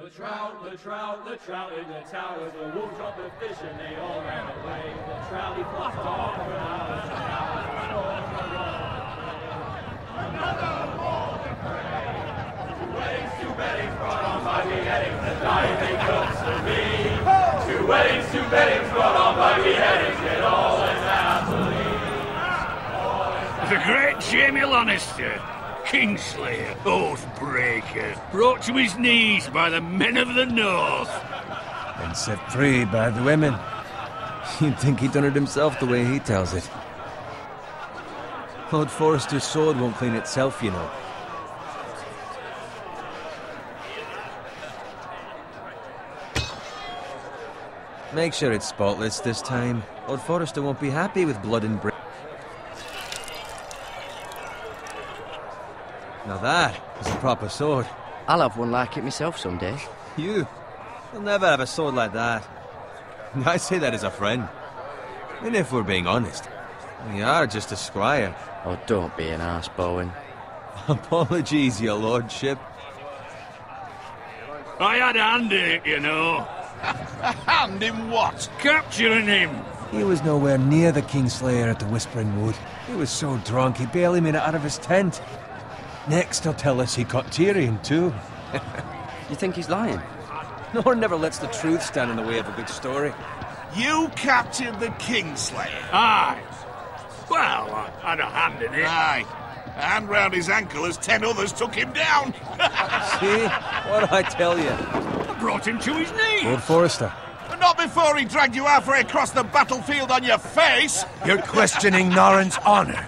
The trout in the towers, the wolves dropped the fish and they all ran away. The trout he flopped off for hours and hours. Another war to pray. Two weddings brought on by beheadings, the dying they cooks for me. Two weddings brought on by beheadings, get all as athletes. The great Jamie Lannister, Kingslayer, Oathbreaker, brought to his knees by the men of the North. And set free by the women. You'd think he'd done it himself the way he tells it. Lord Forrester's sword won't clean itself, you know. Make sure it's spotless this time. Lord Forrester won't be happy with blood and brain. Now that is a proper sword. I'll have one like it myself someday. You'll never have a sword like that. I say that as a friend. And if we're being honest, we are just a squire. Oh, don't be an arse, Bowen. Apologies, your lordship. I had a hand in it, you know. A hand in what? Capturing him. He was nowhere near the Kingslayer at the Whispering Wood. He was so drunk he barely made it out of his tent. Next he'll tell us he caught Tyrion too. You think he's lying? No one never lets the truth stand in the way of a good story. You captured the Kingslayer? Aye. Well, I had a hand in it. Aye. A hand round his ankle as 10 others took him down. See? What'd I tell you? I brought him to his knees. Lord Forrester. But not before he dragged you halfway across the battlefield on your face. You're questioning Norrin's honor.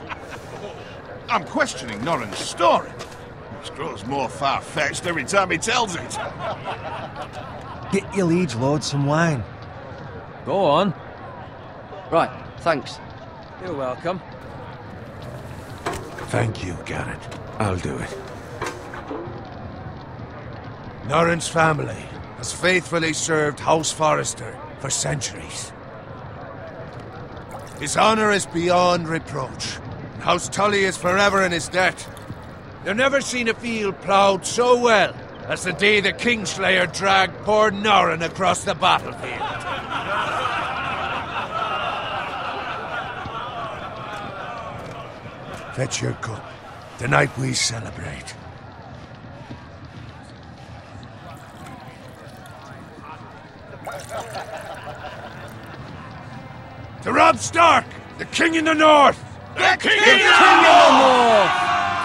I'm questioning Norrin's story, which grows more far-fetched every time he tells it. Get your liege lord some wine. Go on. Right, thanks. You're welcome. Thank you, Garrett. I'll do it. Norrin's family has faithfully served House Forrester for centuries. His honor is beyond reproach. House Tully is forever in his debt. They've never seen a field ploughed so well as the day the Kingslayer dragged poor Norrin across the battlefield. Fetch your cup. Tonight we celebrate. To Robb Stark, the King in the North! The King in the North!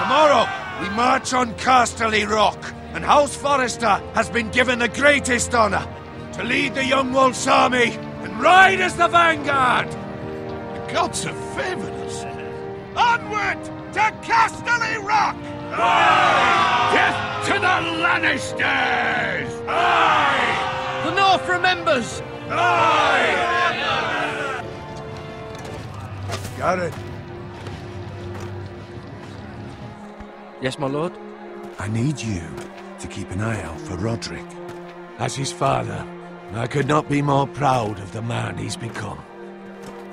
Tomorrow, we march on Casterly Rock, and House Forrester has been given the greatest honor to lead the Young Wolf's army and ride as the vanguard! The gods have favored us. Onward to Casterly Rock! Aye! Death to the Lannisters! Aye! The North remembers! Aye! Garrett, Yes, my lord? I need you to keep an eye out for Roderick. As his father, I could not be more proud of the man he's become.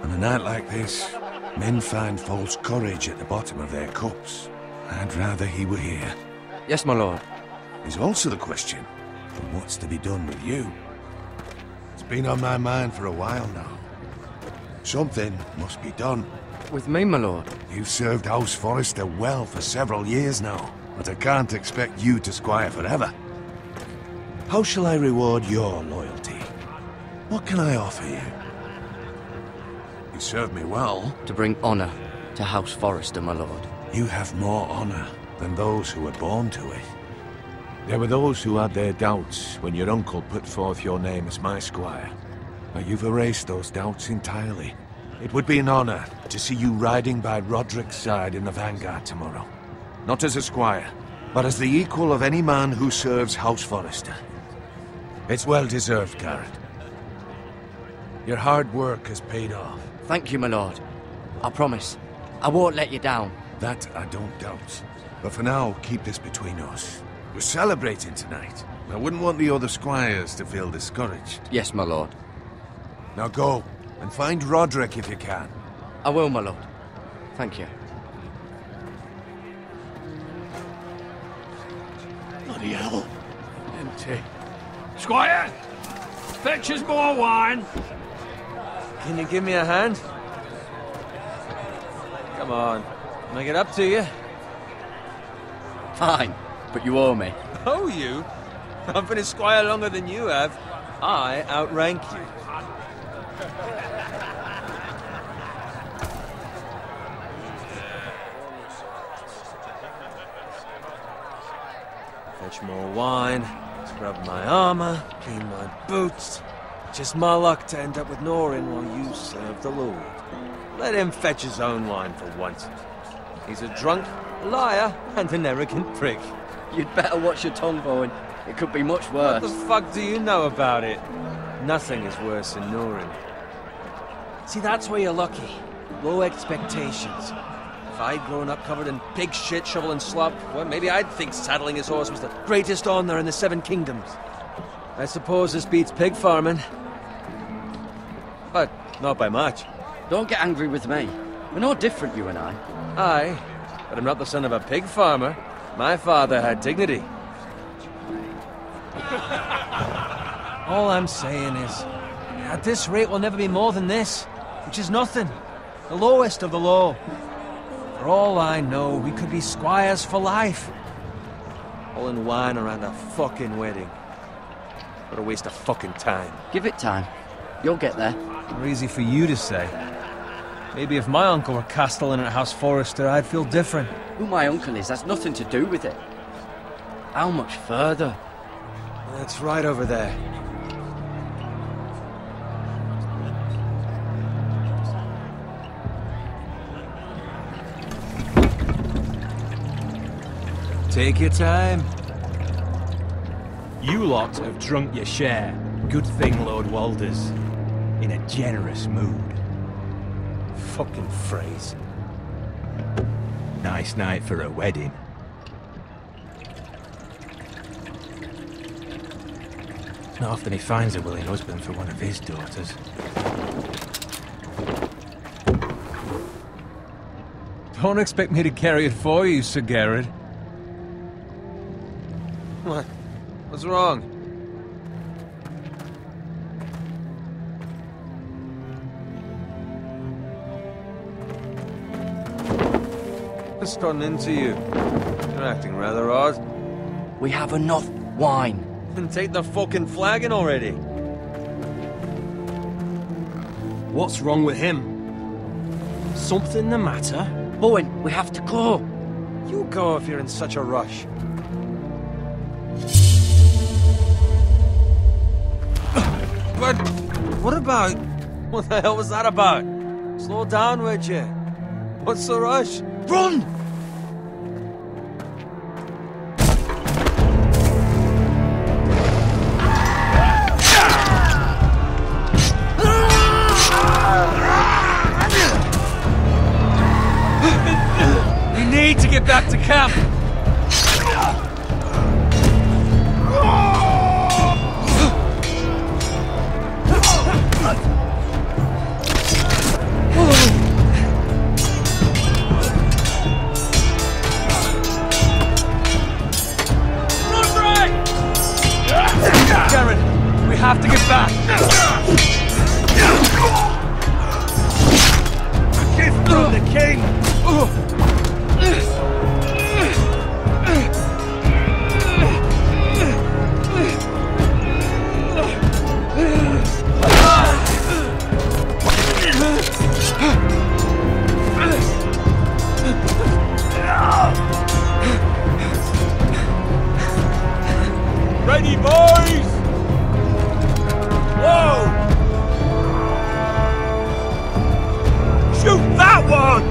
On a night like this, men find false courage at the bottom of their cups. I'd rather he were here. Yes, my lord. There's also the question of what's to be done with you. It's been on my mind for a while now. Something must be done. With me, my lord? You've served House Forrester well for several years now, but I can't expect you to squire forever. How shall I reward your loyalty? What can I offer you? You served me well. To bring honor to House Forrester, my lord. You have more honor than those who were born to it. There were those who had their doubts when your uncle put forth your name as my squire. But you've erased those doubts entirely. It would be an honor to see you riding by Roderick's side in the vanguard tomorrow. Not as a squire, but as the equal of any man who serves House Forrester. It's well deserved, Garrett. Your hard work has paid off. Thank you, my lord. I promise. I won't let you down. That I don't doubt. But for now, keep this between us. We're celebrating tonight. I wouldn't want the other squires to feel discouraged. Yes, my lord. Now go, and find Roderick if you can. I will, my lord. Thank you. Bloody hell. Empty. Squire, fetch us more wine. Can you give me a hand? Come on, make it up to you. Fine, but you owe me. Oh, you? I've been a squire longer than you have. I outrank you. Fetch more wine, scrub my armor, clean my boots. Just my luck to end up with Norrin while you serve the Lord. Let him fetch his own wine for once. He's a drunk, a liar, and an arrogant prick. You'd better watch your tongue, Bowen. It could be much worse. What the fuck do you know about it? Nothing is worse than Norrin. See, that's where you're lucky. Low expectations. If I'd grown up covered in pig shit, shovel and slop, well, maybe I'd think saddling his horse was the greatest honor in the Seven Kingdoms. I suppose this beats pig farming. But not by much. Don't get angry with me. We're no different, you and I. Aye, but I'm not the son of a pig farmer. My father had dignity. All I'm saying is, at this rate we'll never be more than this, which is nothing. The lowest of the low. For all I know, we could be squires for life. All in wine around a fucking wedding. What a waste of fucking time. Give it time. You'll get there. More easy for you to say. Maybe if my uncle were castellan at House Forrester, I'd feel different. Who my uncle is has nothing to do with it. How much further? That's right over there. Take your time. You lot have drunk your share. Good thing Lord Walder's in a generous mood. Fucking phrase. Nice night for a wedding. Not often he finds a willing husband for one of his daughters. Don't expect me to carry it for you, Sir Garrett. What? What's wrong? What's gotten into you? You're acting rather odd. We have enough wine. Then take the fucking flagon already. What's wrong with him? Something the matter? Bowen, we have to go. You go if you're in such a rush. But what about? What the hell was that about? Slow down, would you? What's the rush? Run! We need to get back to camp. We have to get back! A gift from the king! Ready, boys! Whoa! Shoot that one!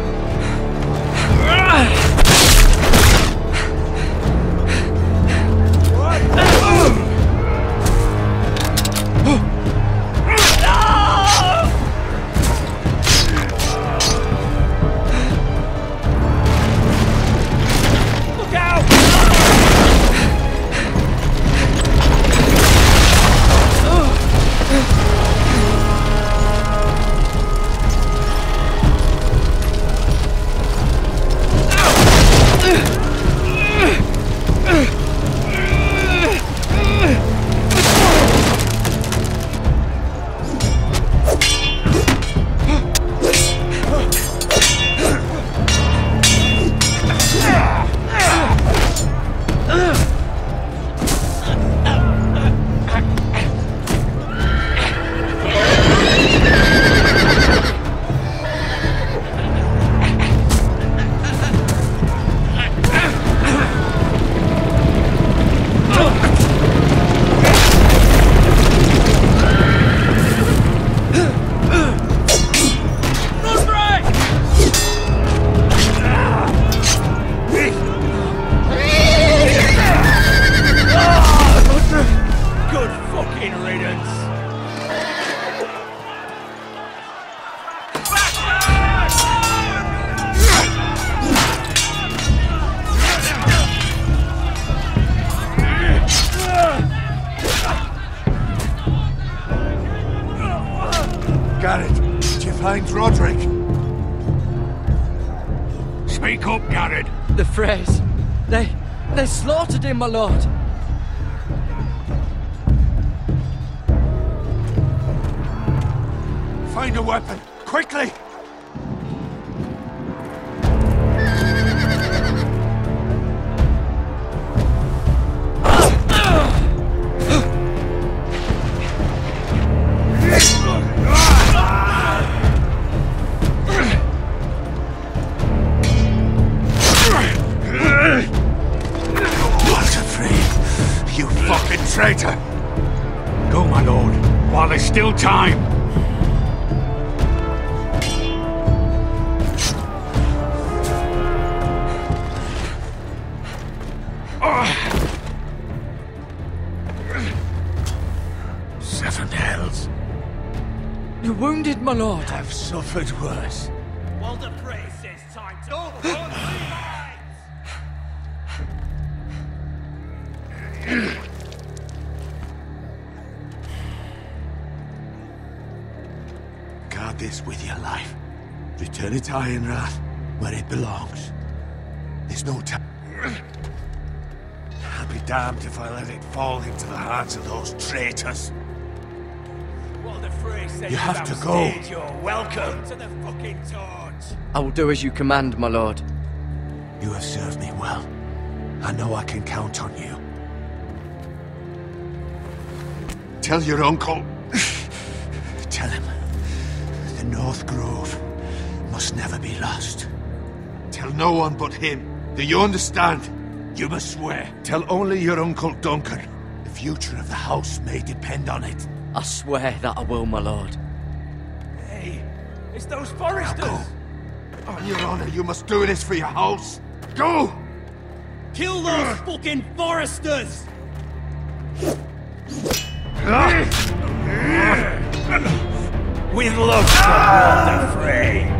Look out! Garrett, did you find Roderick? Speak up, Garrett. The Freys. They slaughtered him, my lord. Find a weapon, quickly! You fucking traitor! Go, my lord, while there's still time. Seven hells. You're wounded, my lord. I've suffered worse. Well, the praise says time to... Guard this with your life. Return it to Ironrath, where it belongs. There's no time. I'll be damned if I let it fall into the hands of those traitors. Well, the phrase says You have to go. You're welcome to the fucking torch. I will do as you command, my lord. You have served me well. I know I can count on you. Tell your uncle. Tell him. The North Grove must never be lost. Tell no one but him. Do you understand? You must swear. Tell only your Uncle Duncan. The future of the house may depend on it. I swear that I will, my lord. Hey, it's those Now Forresters. go. On your honor, you must do this for your house. Go! Kill those fucking Forresters! With love from Lord the Frey.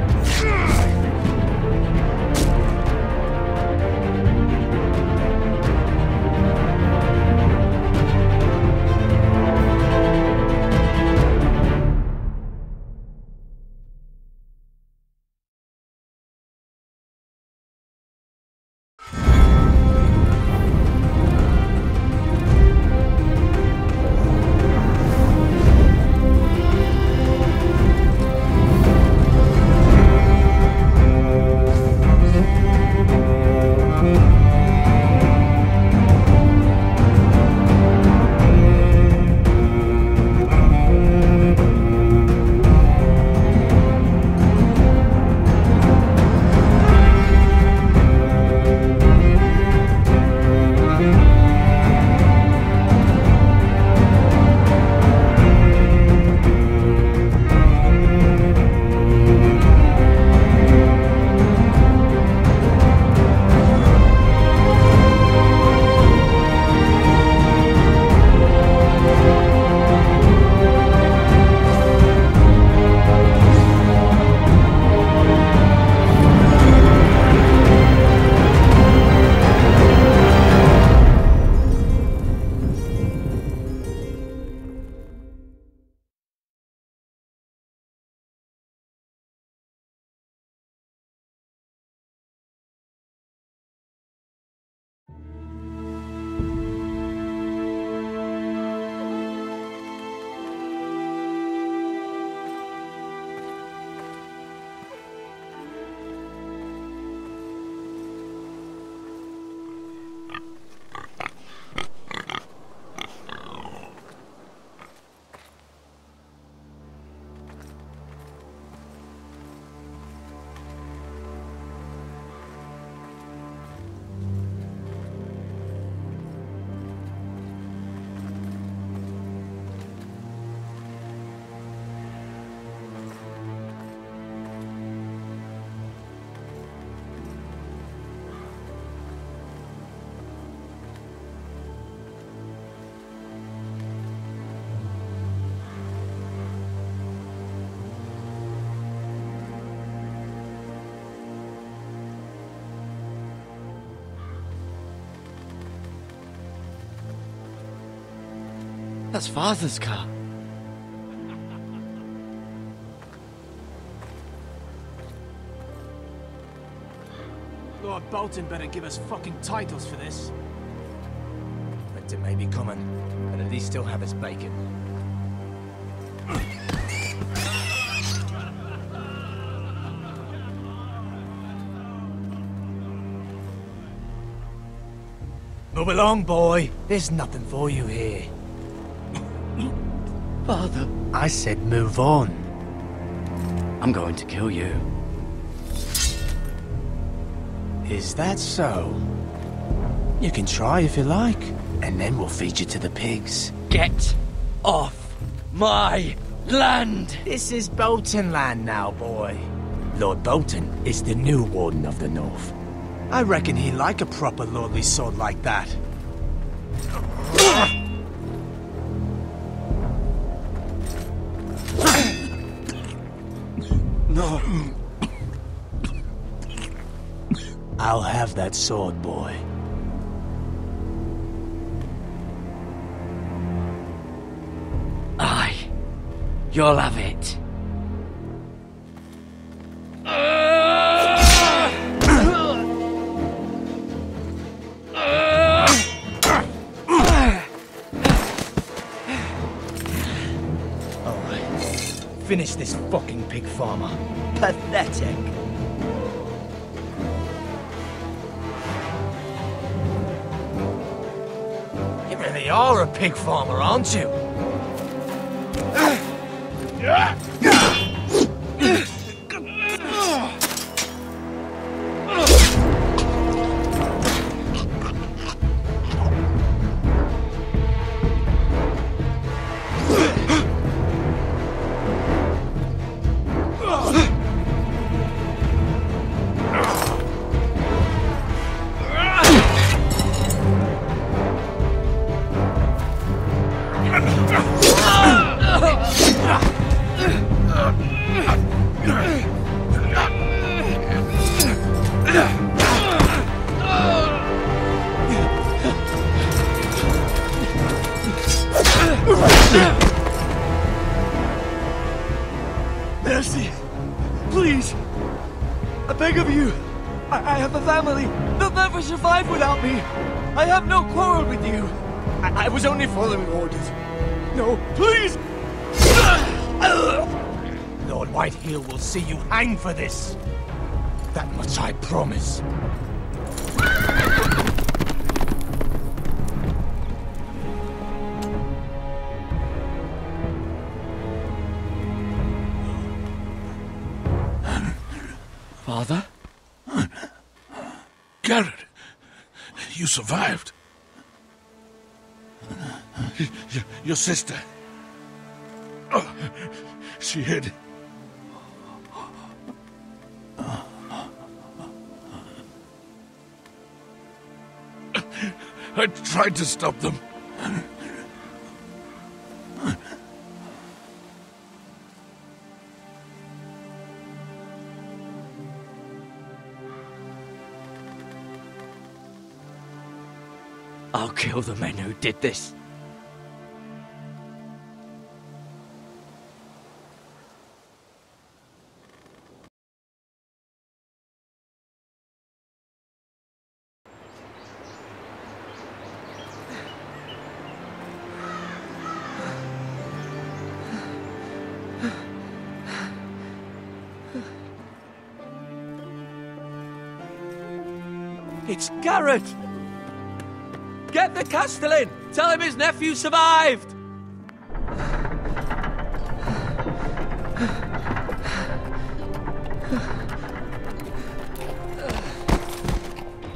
That's Father's car. Lord Bolton better give us fucking titles for this. Winter may be coming, but at least still have his bacon. Move along, boy. There's nothing for you here. Father, I said move on. I'm going to kill you. Is that so? You can try if you like, and then we'll feed you to the pigs. Get off my land! This is Bolton land now, boy. Lord Bolton is the new Warden of the North. I reckon he'd like a proper lordly sword like that. No. I'll have that sword, boy. Aye. You'll have it. Finish this fucking pig farmer. Pathetic. You really are a pig farmer, aren't you? Mercy! Please! I beg of you! I have a family! They'll never survive without me! I have no quarrel with you! I was only following orders. No, please! Lord Whiteheel will see you hang for this. That much I promise. Father? Garrett, you survived. Your sister. Oh, she hid. I tried to stop them. I'll kill the men who did this. It's Garrett! Get the Castellan! Tell him his nephew survived!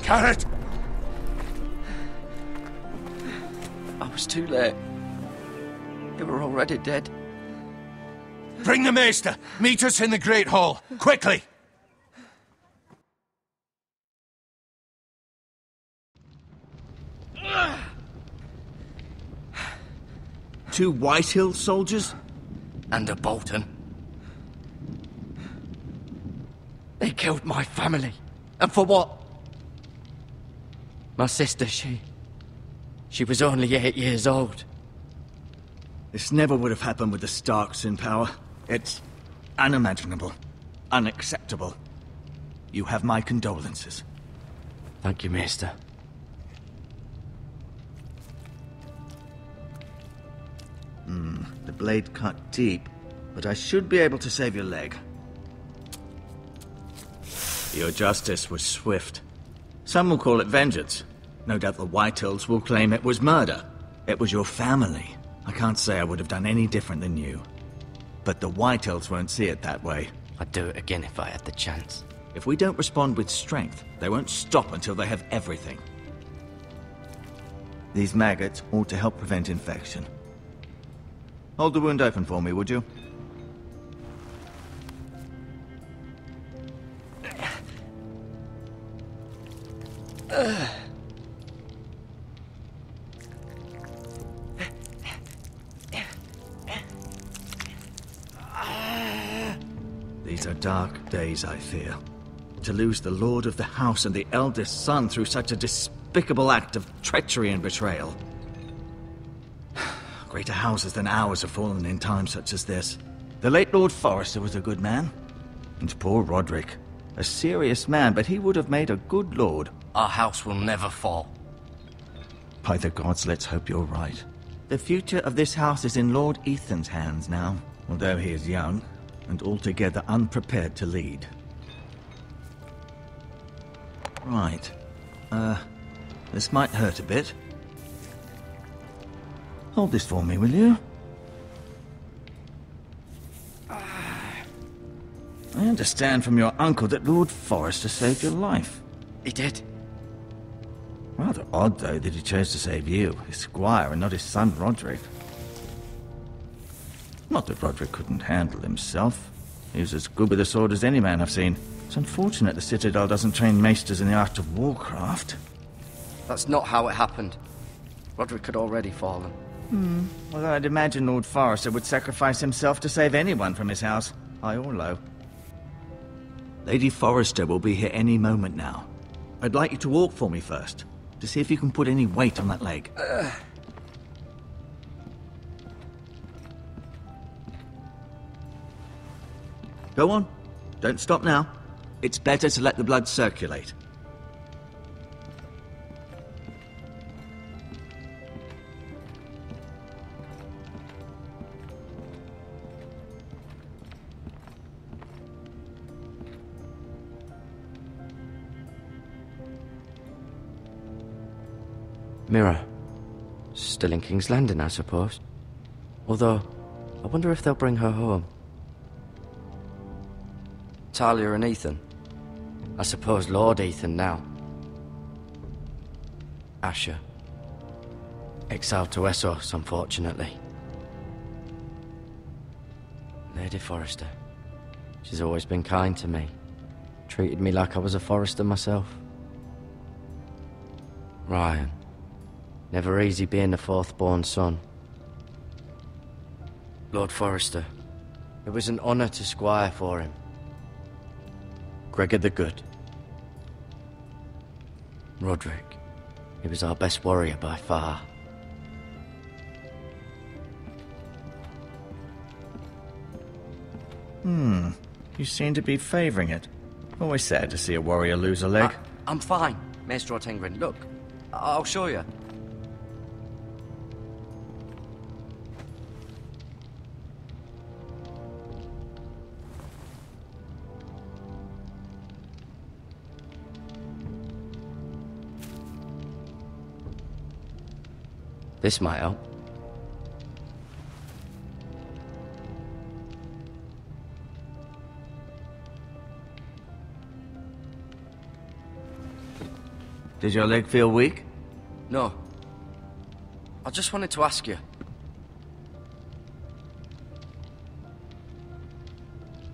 Garrett! I was too late. They were already dead. Bring the maester! Meet us in the Great Hall! Quickly! Two Whitehill soldiers? And a Bolton. They killed my family. And for what? My sister, she was only 8 years old. This never would have happened with the Starks in power. It's unimaginable. Unacceptable. You have my condolences. Thank you, Maester. The blade cut deep, but I should be able to save your leg. Your justice was swift. Some will call it vengeance. No doubt the Whitehills will claim it was murder. It was your family. I can't say I would have done any different than you. But the Whitehills won't see it that way. I'd do it again if I had the chance. If we don't respond with strength, they won't stop until they have everything. These maggots ought to help prevent infection. Hold the wound open for me, would you? These are dark days, I fear. To lose the lord of the house and the eldest son through such a despicable act of treachery and betrayal. Greater houses than ours have fallen in times such as this. The late Lord Forrester was a good man. And poor Roderick. A serious man, but he would have made a good lord. Our house will never fall. By the gods, let's hope you're right. The future of this house is in Lord Ethan's hands now, although he is young and altogether unprepared to lead. Right. This might hurt a bit. Hold this for me, will you? I understand from your uncle that Lord Forrester saved your life. He did. Rather odd, though, that he chose to save you, his squire, and not his son Roderick. Not that Roderick couldn't handle himself. He was as good with a sword as any man I've seen. It's unfortunate the Citadel doesn't train maesters in the art of warcraft. That's not how it happened. Roderick had already fallen. Well, I'd imagine Lord Forrester would sacrifice himself to save anyone from his house, high or low. Lady Forrester will be here any moment now. I'd like you to walk for me first, to see if you can put any weight on that leg. Go on. Don't stop now. It's better to let the blood circulate. Mira. Still in King's Landing, I suppose. Although, I wonder if they'll bring her home. Talia and Ethan. I suppose Lord Ethan now. Asher. Exiled to Westeros, unfortunately. Lady Forrester. She's always been kind to me. Treated me like I was a Forrester myself. Ryan. Never easy being the fourth-born son. Lord Forrester. It was an honor to squire for him. Gregor the Good. Roderick. He was our best warrior by far. You seem to be favoring it. Always sad to see a warrior lose a leg. I'm fine, Maester Ortengrin. Look, I'll show you. This might help. Did your leg feel weak? No. I just wanted to ask you.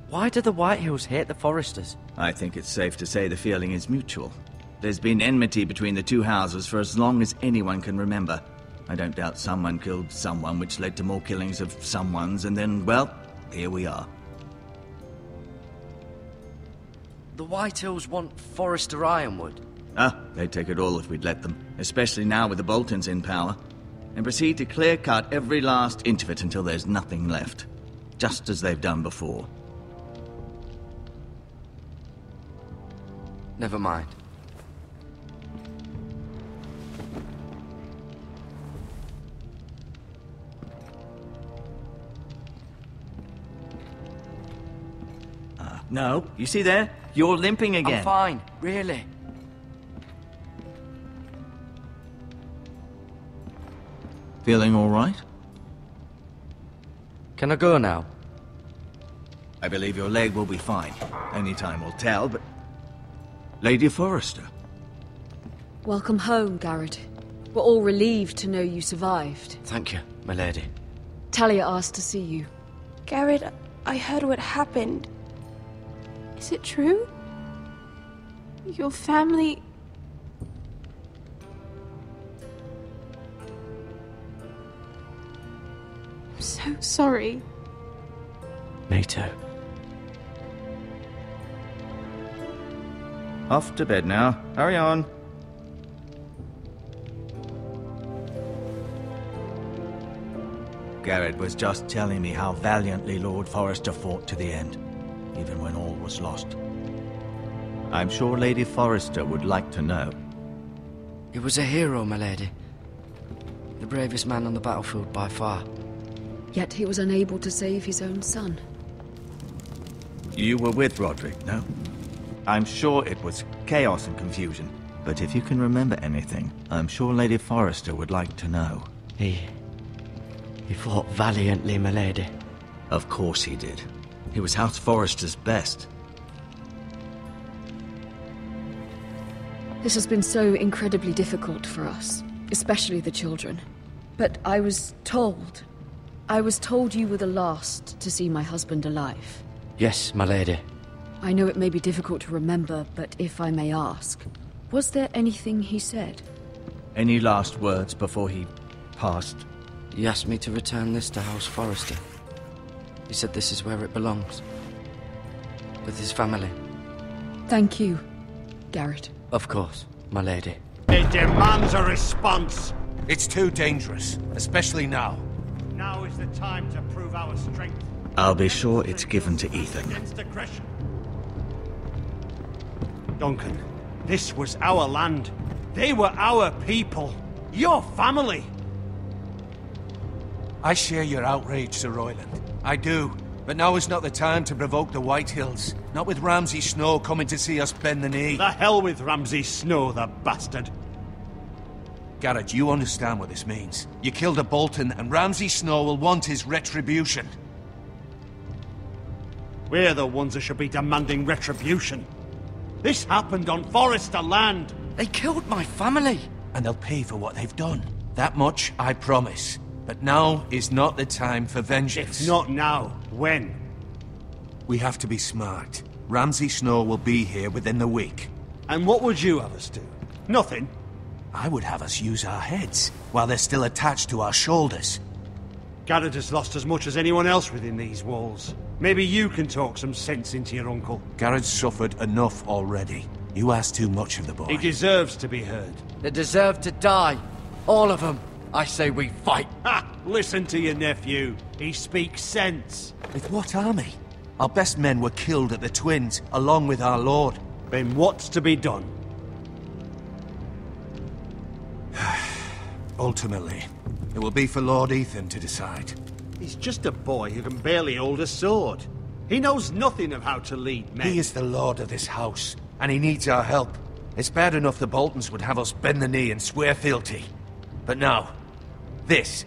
Why do the Whitehills hate the Forresters? I think it's safe to say the feeling is mutual. There's been enmity between the two houses for as long as anyone can remember. I don't doubt someone killed someone, which led to more killings of someones, and then, well, here we are. The Whitehills want Forrester Ironwood. They'd take it all if we'd let them, especially now with the Boltons in power, and proceed to clear-cut every last inch of it until there's nothing left, just as they've done before. Never mind. No, you see there? You're limping again. I'm fine, really. Feeling all right? Can I go now? I believe your leg will be fine. Only time will tell, but... Lady Forrester. Welcome home, Garrett. We're all relieved to know you survived. Thank you, my lady. Talia asked to see you. Garrett, I heard what happened. Is it true? Your family... I'm so sorry. Me too. Off to bed now. Hurry on. Garrett was just telling me how valiantly Lord Forrester fought to the end, even when all was lost. I'm sure Lady Forrester would like to know. He was a hero, my lady. The bravest man on the battlefield by far. Yet he was unable to save his own son. You were with Roderick, no? I'm sure it was chaos and confusion, but if you can remember anything, I'm sure Lady Forrester would like to know. He fought valiantly, my lady. Of course he did. He was House Forrester's best. This has been so incredibly difficult for us, especially the children. But I was told you were the last to see my husband alive. Yes, my lady. I know it may be difficult to remember, but if I may ask, was there anything he said? Any last words before he passed? He asked me to return this to House Forrester. He said this is where it belongs. With his family. Thank you, Garrett. Of course, my lady. It demands a response. It's too dangerous, especially now. Now is the time to prove our strength. I'll be sure it's given to Ethan. Against aggression. Duncan, this was our land. They were our people. Your family. I share your outrage, Sir Royland. I do. But now is not the time to provoke the White Hills. Not with Ramsay Snow coming to see us bend the knee. The hell with Ramsay Snow, the bastard. Garrett, you understand what this means. You killed a Bolton, and Ramsay Snow will want his retribution. We're the ones that should be demanding retribution. This happened on Forrester land. They killed my family. And they'll pay for what they've done. That much, I promise. But now is not the time for vengeance. If not now, when? We have to be smart. Ramsay Snow will be here within the week. And what would you have us do? Nothing. I would have us use our heads, while they're still attached to our shoulders. Garrett has lost as much as anyone else within these walls. Maybe you can talk some sense into your uncle. Garrett's suffered enough already. You ask too much of the boy. He deserves to be heard. They deserve to die. All of them. I say we fight. Ha! Listen to your nephew. He speaks sense. With what army? Our best men were killed at the Twins, along with our lord. Then what's to be done? Ultimately, it will be for Lord Ethan to decide. He's just a boy who can barely hold a sword. He knows nothing of how to lead men. He is the lord of this house, and he needs our help. It's bad enough the Boltons would have us bend the knee and swear fealty. But now, this.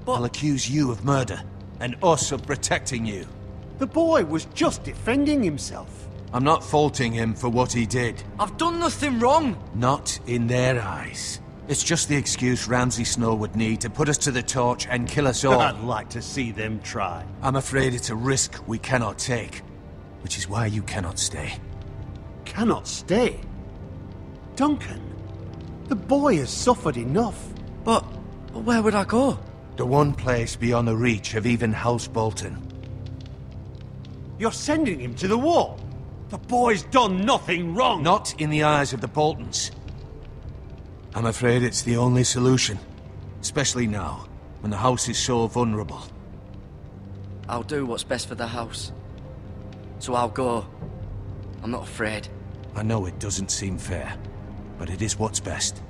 I'll accuse you of murder, and us of protecting you. The boy was just defending himself. I'm not faulting him for what he did. I've done nothing wrong. Not in their eyes. It's just the excuse Ramsay Snow would need to put us to the torch and kill us all. I'd like to see them try. I'm afraid it's a risk we cannot take, which is why you cannot stay. Cannot stay? Duncan, the boy has suffered enough. But where would I go? The one place beyond the reach of even House Bolton. You're sending him to the wall. The boy's done nothing wrong. Not in the eyes of the Boltons. I'm afraid it's the only solution. Especially now, when the house is so vulnerable. I'll do what's best for the house. So I'll go. I'm not afraid. I know it doesn't seem fair, but it is what's best.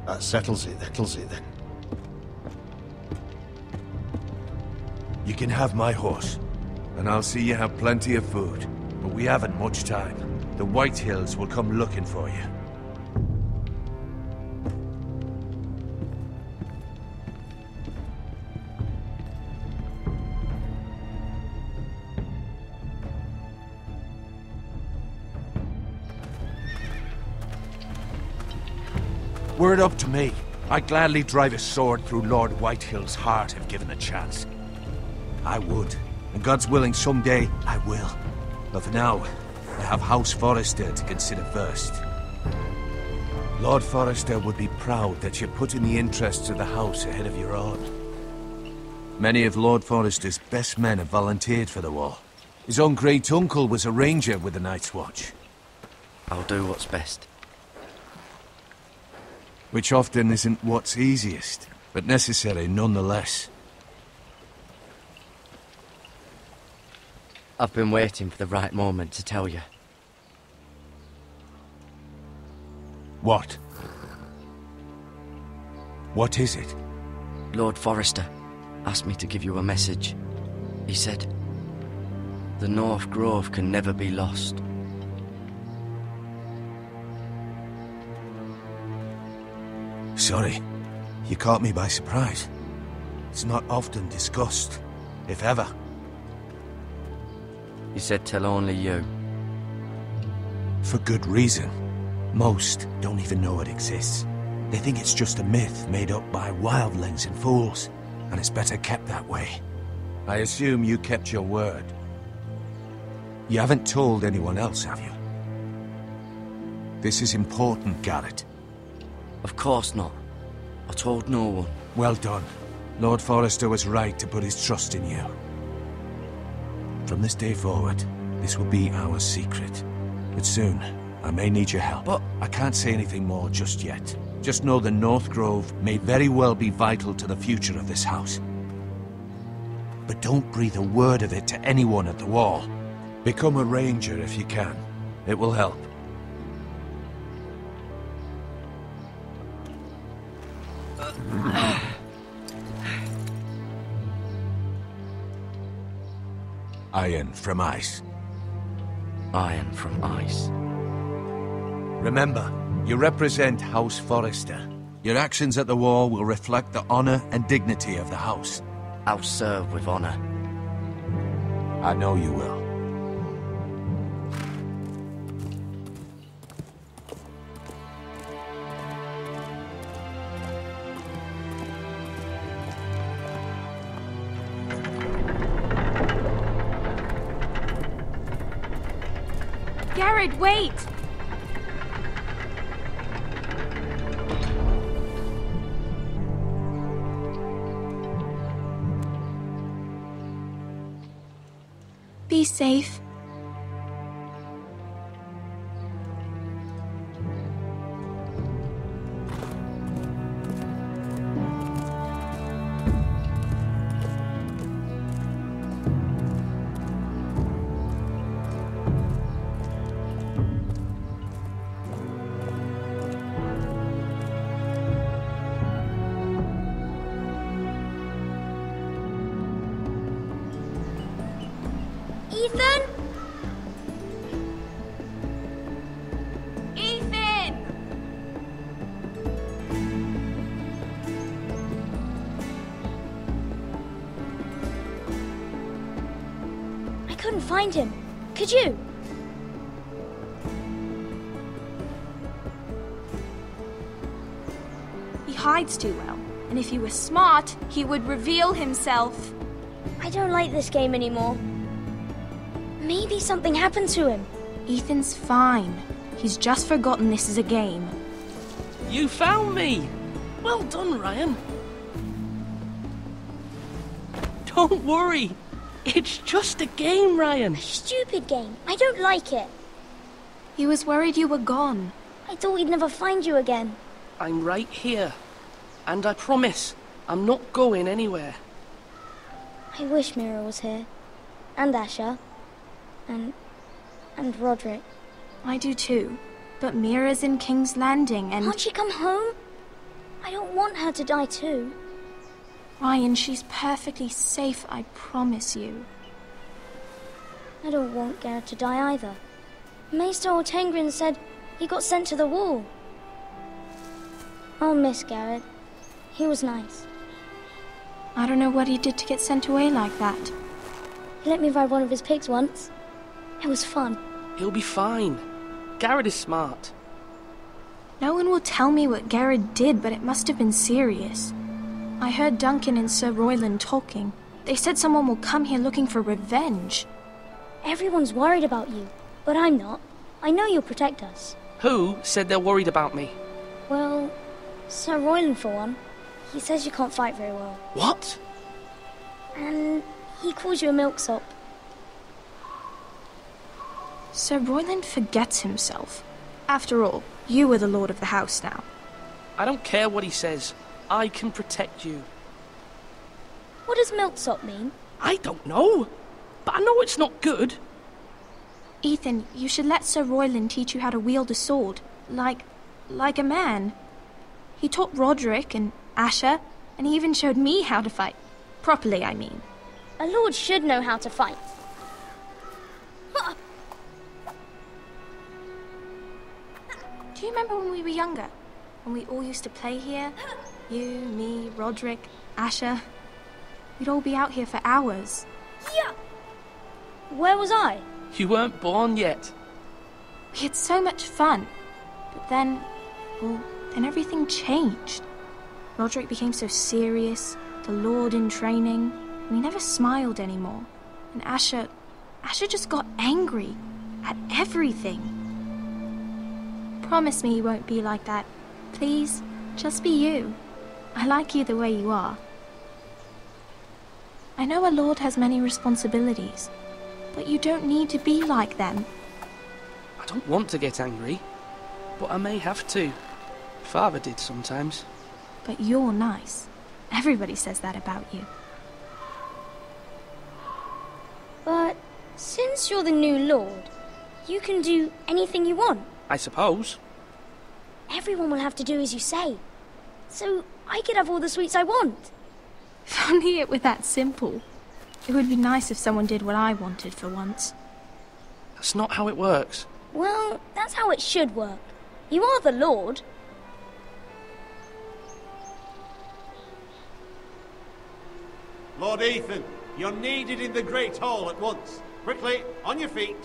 That settles it then. You can have my horse, and I'll see you have plenty of food. But we haven't much time. The White Hills will come looking for you. Were it up to me, I'd gladly drive a sword through Lord Whitehill's heart if given a chance. I would, and God's willing someday I will. But for now, I have House Forrester to consider first. Lord Forrester would be proud that you're putting the interests of the house ahead of your own. Many of Lord Forrester's best men have volunteered for the war. His own great-uncle was a ranger with the Night's Watch. I'll do what's best. Which often isn't what's easiest, but necessary nonetheless. I've been waiting for the right moment to tell you. What? What is it? Lord Forrester asked me to give you a message. He said, the North Grove can never be lost. Sorry, you caught me by surprise. It's not often discussed, if ever. He said tell only you. For good reason. Most don't even know it exists. They think it's just a myth made up by wildlings and fools, and it's better kept that way. I assume you kept your word. You haven't told anyone else, have you? This is important, Garrett. Of course not. I told no one. Well done. Lord Forrester was right to put his trust in you. From this day forward, this will be our secret. But soon, I may need your help. But I can't say anything more just yet. Just know the North Grove may very well be vital to the future of this house. But don't breathe a word of it to anyone at the Wall. Become a ranger if you can. It will help. Iron from ice. Iron from ice. Remember, you represent House Forrester. Your actions at the Wall will reflect the honor and dignity of the house. I'll serve with honor. I know you will. Garrett, wait! Be safe. Ethan? Ethan! I couldn't find him. Could you? He hides too well, and if he was smart, he would reveal himself. I don't like this game anymore. Maybe something happened to him. Ethan's fine. He's just forgotten this is a game. You found me! Well done, Ryan. Don't worry. It's just a game, Ryan. A stupid game. I don't like it. He was worried you were gone. I thought we'd never find you again. I'm right here. And I promise, I'm not going anywhere. I wish Mira was here. And Asher. And Roderick. I do too. But Mira's in King's Landing and... Can't she come home? I don't want her to die too. Ryan, she's perfectly safe, I promise you. I don't want Garrett to die either. Maester Ortengrin said he got sent to the wall. I'll miss Garrett. He was nice. I don't know what he did to get sent away like that. He let me ride one of his pigs once. It was fun. He'll be fine. Garrett is smart. No one will tell me what Garrett did, but it must have been serious. I heard Duncan and Sir Royland talking. They said someone will come here looking for revenge. Everyone's worried about you, but I'm not. I know you'll protect us. Who said they're worried about me? Well, Sir Royland for one. He says you can't fight very well. What? And he calls you a milksop. Sir Royland forgets himself. After all, you are the lord of the house now. I don't care what he says. I can protect you. What does milksop mean? I don't know, but I know it's not good. Ethan, you should let Sir Royland teach you how to wield a sword, like a man. He taught Roderick and Asher, and he even showed me how to fight. Properly, I mean. A lord should know how to fight. Do you remember when we were younger? When we all used to play here? You, me, Roderick, Asher. We'd all be out here for hours. Yeah. Where was I? You weren't born yet. We had so much fun. But then everything changed. Roderick became so serious, the Lord in training, and he never smiled anymore. And Asher just got angry at everything. Promise me you won't be like that. Please, just be you. I like you the way you are. I know a lord has many responsibilities, but you don't need to be like them. I don't want to get angry, but I may have to. Father did sometimes. But you're nice. Everybody says that about you. But since you're the new lord, you can do anything you want. I suppose. Everyone will have to do as you say. So I could have all the sweets I want. If only it were that simple. It would be nice if someone did what I wanted for once. That's not how it works. Well, that's how it should work. You are the lord. Lord Ethan, you're needed in the Great Hall at once. Quickly, on your feet.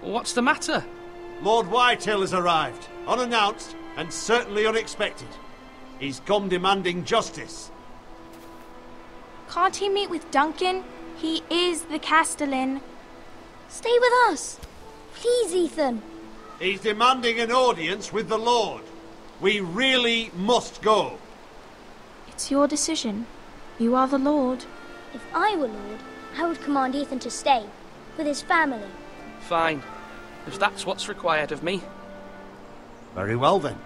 What's the matter? Lord Whitehill has arrived, unannounced and certainly unexpected. He's come demanding justice. Can't he meet with Duncan? He is the Castellan. Stay with us. Please, Ethan. He's demanding an audience with the Lord. We really must go. It's your decision. You are the Lord. If I were Lord, I would command Ethan to stay, with his family. Fine, if that's what's required of me. Very well then.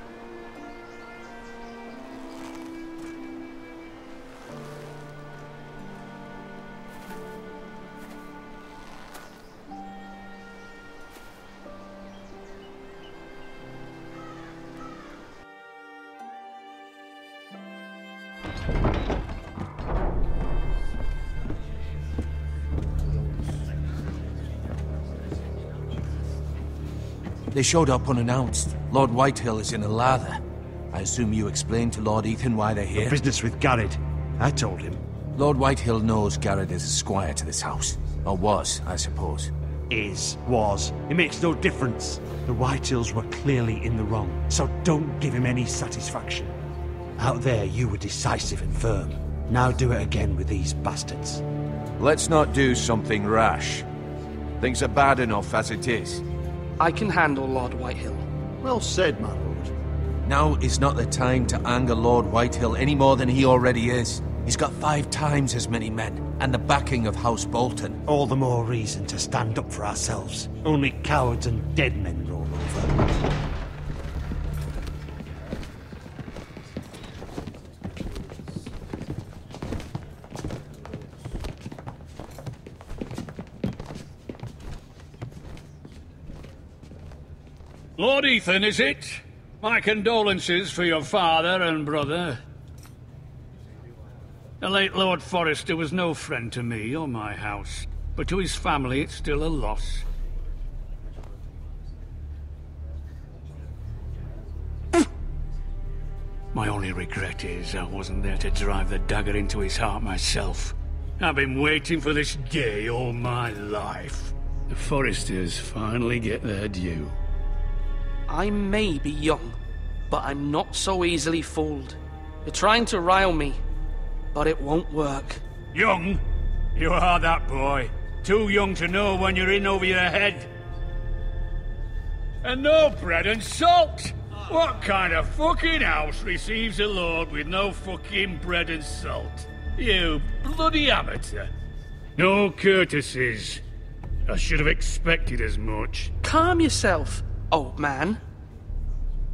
They showed up unannounced. Lord Whitehill is in a lather. I assume you explained to Lord Ethan why they're here? The business with Garrett. I told him. Lord Whitehill knows Garrett is a squire to this house. Or was, I suppose. Was. It makes no difference. The Whitehills were clearly in the wrong, so don't give him any satisfaction. Out there, you were decisive and firm. Now do it again with these bastards. Let's not do something rash. Things are bad enough as it is. I can handle Lord Whitehill. Well said, my lord. Now is not the time to anger Lord Whitehill any more than he already is. He's got 5 times as many men, and the backing of House Bolton. All the more reason to stand up for ourselves. Only cowards and dead men roll over. Lord Ethan, is it? My condolences for your father and brother. The late Lord Forrester was no friend to me or my house, but to his family it's still a loss. My only regret is I wasn't there to drive the dagger into his heart myself. I've been waiting for this day all my life. The Forresters finally get their due. I may be young, but I'm not so easily fooled. You're trying to rile me, but it won't work. Young? You are that boy. Too young to know when you're in over your head. And no bread and salt! What kind of fucking house receives a lord with no fucking bread and salt? You bloody amateur. No courtesies. I should have expected as much. Calm yourself, old man.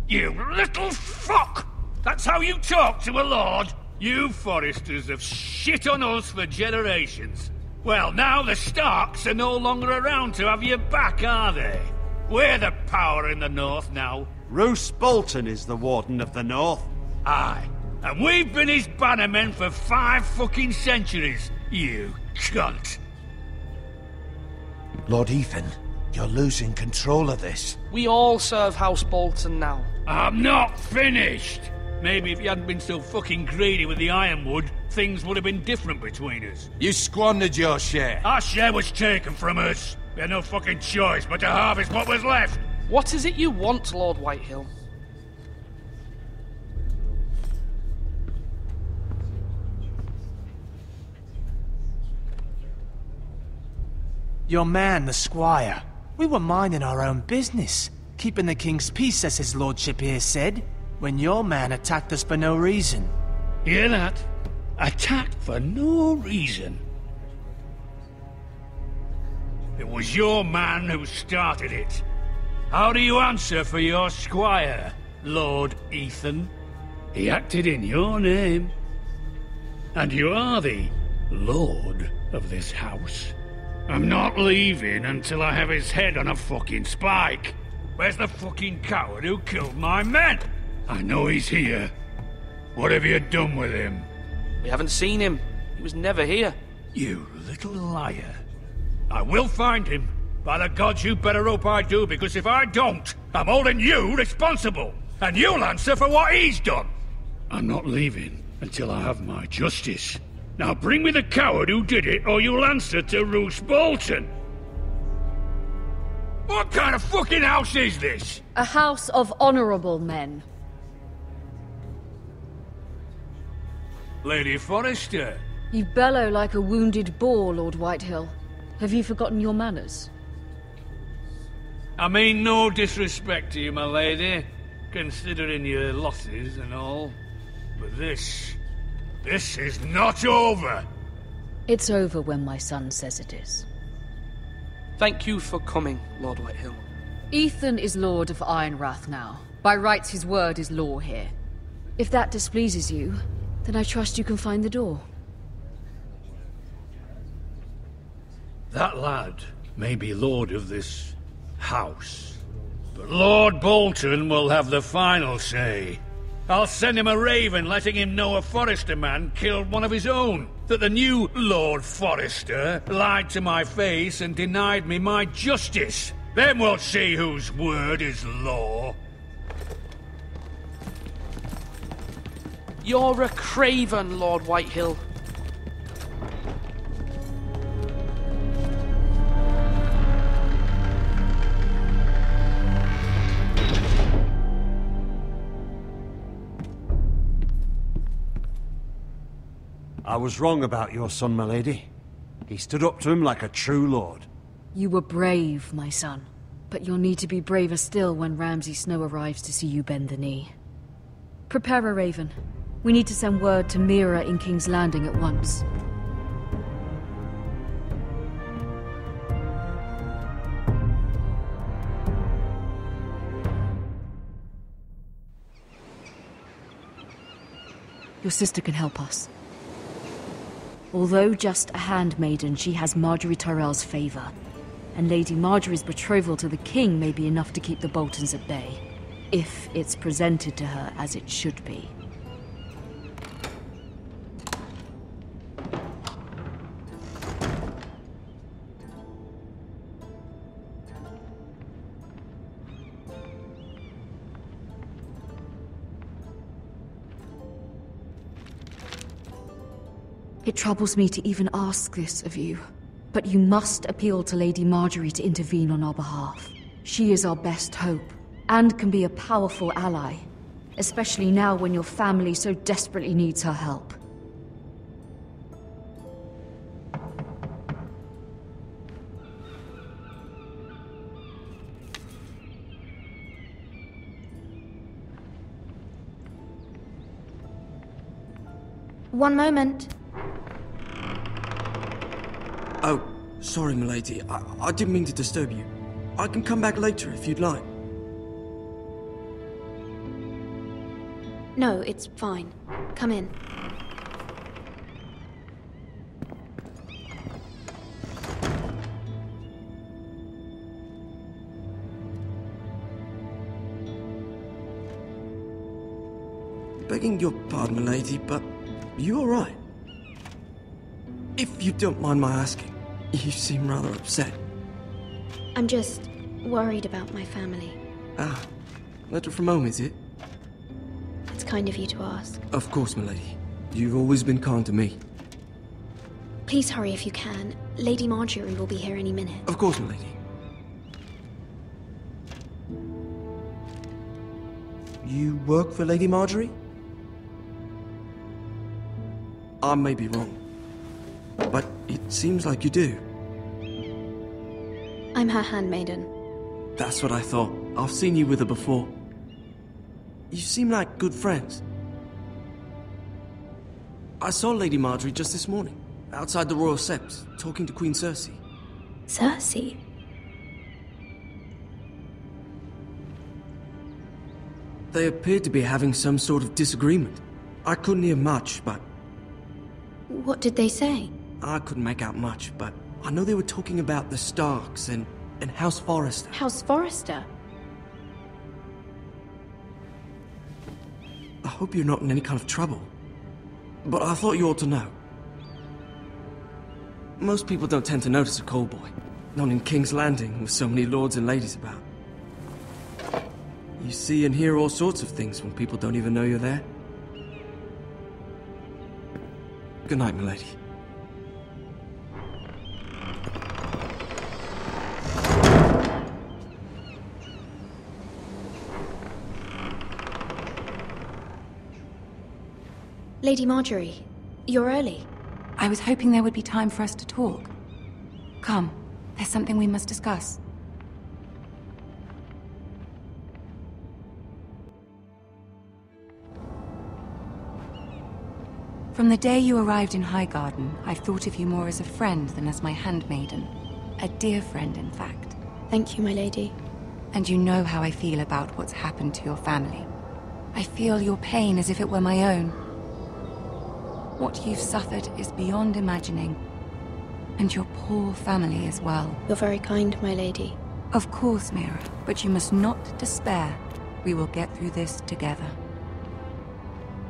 You little fuck! That's how you talk to a lord? You Forresters have shit on us for generations. Well, now the Starks are no longer around to have your back, are they? We're the power in the north now. Roose Bolton is the Warden of the North. Aye. And we've been his bannermen for 5 fucking centuries, you cunt. Lord Ethan, you're losing control of this. We all serve House Bolton now. I'm not finished! Maybe if you hadn't been so fucking greedy with the ironwood, things would have been different between us. You squandered your share. Our share was taken from us. We had no fucking choice but to harvest what was left. What is it you want, Lord Whitehill? Your man, the squire. We were minding our own business, keeping the king's peace, as his lordship here said, when your man attacked us for no reason. Hear that? Attacked for no reason. It was your man who started it. How do you answer for your squire, Lord Ethan? He acted in your name. And you are the lord of this house. I'm not leaving until I have his head on a fucking spike. Where's the fucking coward who killed my men? I know he's here. What have you done with him? We haven't seen him. He was never here. You little liar. I will find him. By the gods, you better hope I do, because if I don't, I'm holding you responsible. And you'll answer for what he's done. I'm not leaving until I have my justice. Now bring me the coward who did it, or you'll answer to Roose Bolton. What kind of fucking house is this? A house of honorable men. Lady Forrester. You bellow like a wounded boar, Lord Whitehill. Have you forgotten your manners? I mean no disrespect to you, my lady, considering your losses and all. But this is not over. It's over when my son says it is. Thank you for coming, Lord Whitehill. Ethan is Lord of Ironrath now. By rights, his word is law here. If that displeases you, then I trust you can find the door. That lad may be lord of this house, but Lord Bolton will have the final say. I'll send him a raven letting him know a Forrester man killed one of his own, that the new Lord Forrester lied to my face and denied me my justice. Then we'll see whose word is law. You're a craven, Lord Whitehill. I was wrong about your son, my lady. He stood up to him like a true lord. You were brave, my son. But you'll need to be braver still when Ramsay Snow arrives to see you bend the knee. Prepare a raven. We need to send word to Mira in King's Landing at once. Your sister can help us. Although just a handmaiden, she has Marjorie Tyrell's favor. and Lady Margaery's betrothal to the king may be enough to keep the Boltons at bay, if it's presented to her as it should be. It troubles me to even ask this of you, but you must appeal to Lady Margaery to intervene on our behalf. She is our best hope, and can be a powerful ally, especially now when your family so desperately needs her help. One moment. Oh, sorry, milady. I didn't mean to disturb you. I can come back later if you'd like. No, it's fine. Come in. Begging your pardon, milady, but you all right? If you don't mind my asking, you seem rather upset. I'm just worried about my family. Ah, letter from home, is it? It's kind of you to ask. Of course, milady. You've always been kind to me. Please hurry if you can. Lady Margaery will be here any minute. Of course, milady. You work for Lady Margaery? I may be wrong, but it seems like you do. I'm her handmaiden. That's what I thought. I've seen you with her before. You seem like good friends. I saw Lady Margaery just this morning, outside the Royal Sept, talking to Queen Cersei. Cersei? They appeared to be having some sort of disagreement. I couldn't hear much, but... What did they say? I couldn't make out much, but I know they were talking about the Starks and House Forrester. House Forrester? I hope you're not in any kind of trouble. But I thought you ought to know. Most people don't tend to notice a call boy. Not in King's Landing, with so many lords and ladies about. You see and hear all sorts of things when people don't even know you're there. Good night, milady. Lady Margaery, you're early. I was hoping there would be time for us to talk. Come, there's something we must discuss. From the day you arrived in Highgarden, I've thought of you more as a friend than as my handmaiden. A dear friend, in fact. Thank you, my lady. And you know how I feel about what's happened to your family. I feel your pain as if it were my own. What you've suffered is beyond imagining. And your poor family as well. You're very kind, my lady. Of course, Mira, but you must not despair. We will get through this together.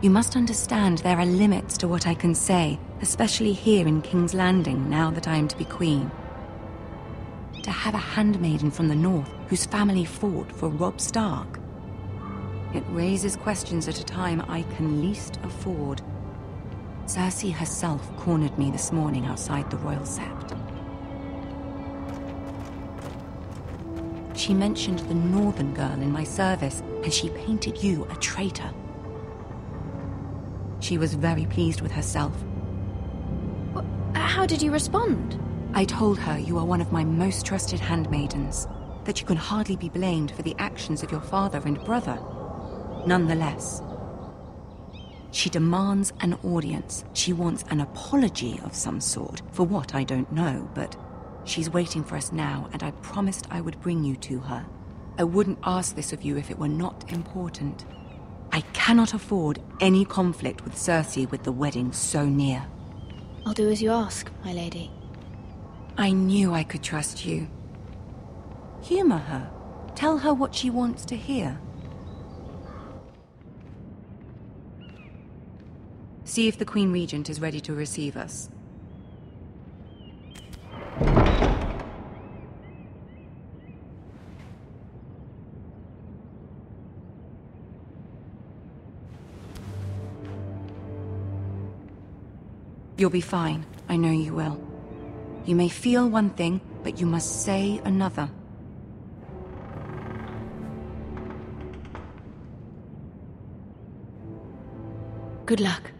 You must understand there are limits to what I can say, especially here in King's Landing, now that I am to be queen. To have a handmaiden from the north whose family fought for Robb Stark. It raises questions at a time I can least afford. Cersei herself cornered me this morning outside the Royal Sept. She mentioned the northern girl in my service, and she painted you a traitor. She was very pleased with herself. How did you respond? I told her you are one of my most trusted handmaidens, that you can hardly be blamed for the actions of your father and brother. Nonetheless, she demands an audience. She wants an apology of some sort, for what I don't know, but she's waiting for us now, and I promised I would bring you to her. I wouldn't ask this of you if it were not important. I cannot afford any conflict with Cersei with the wedding so near. I'll do as you ask, my lady. I knew I could trust you. Humor her. Tell her what she wants to hear. See if the Queen Regent is ready to receive us. You'll be fine. I know you will. You may feel one thing, but you must say another. Good luck.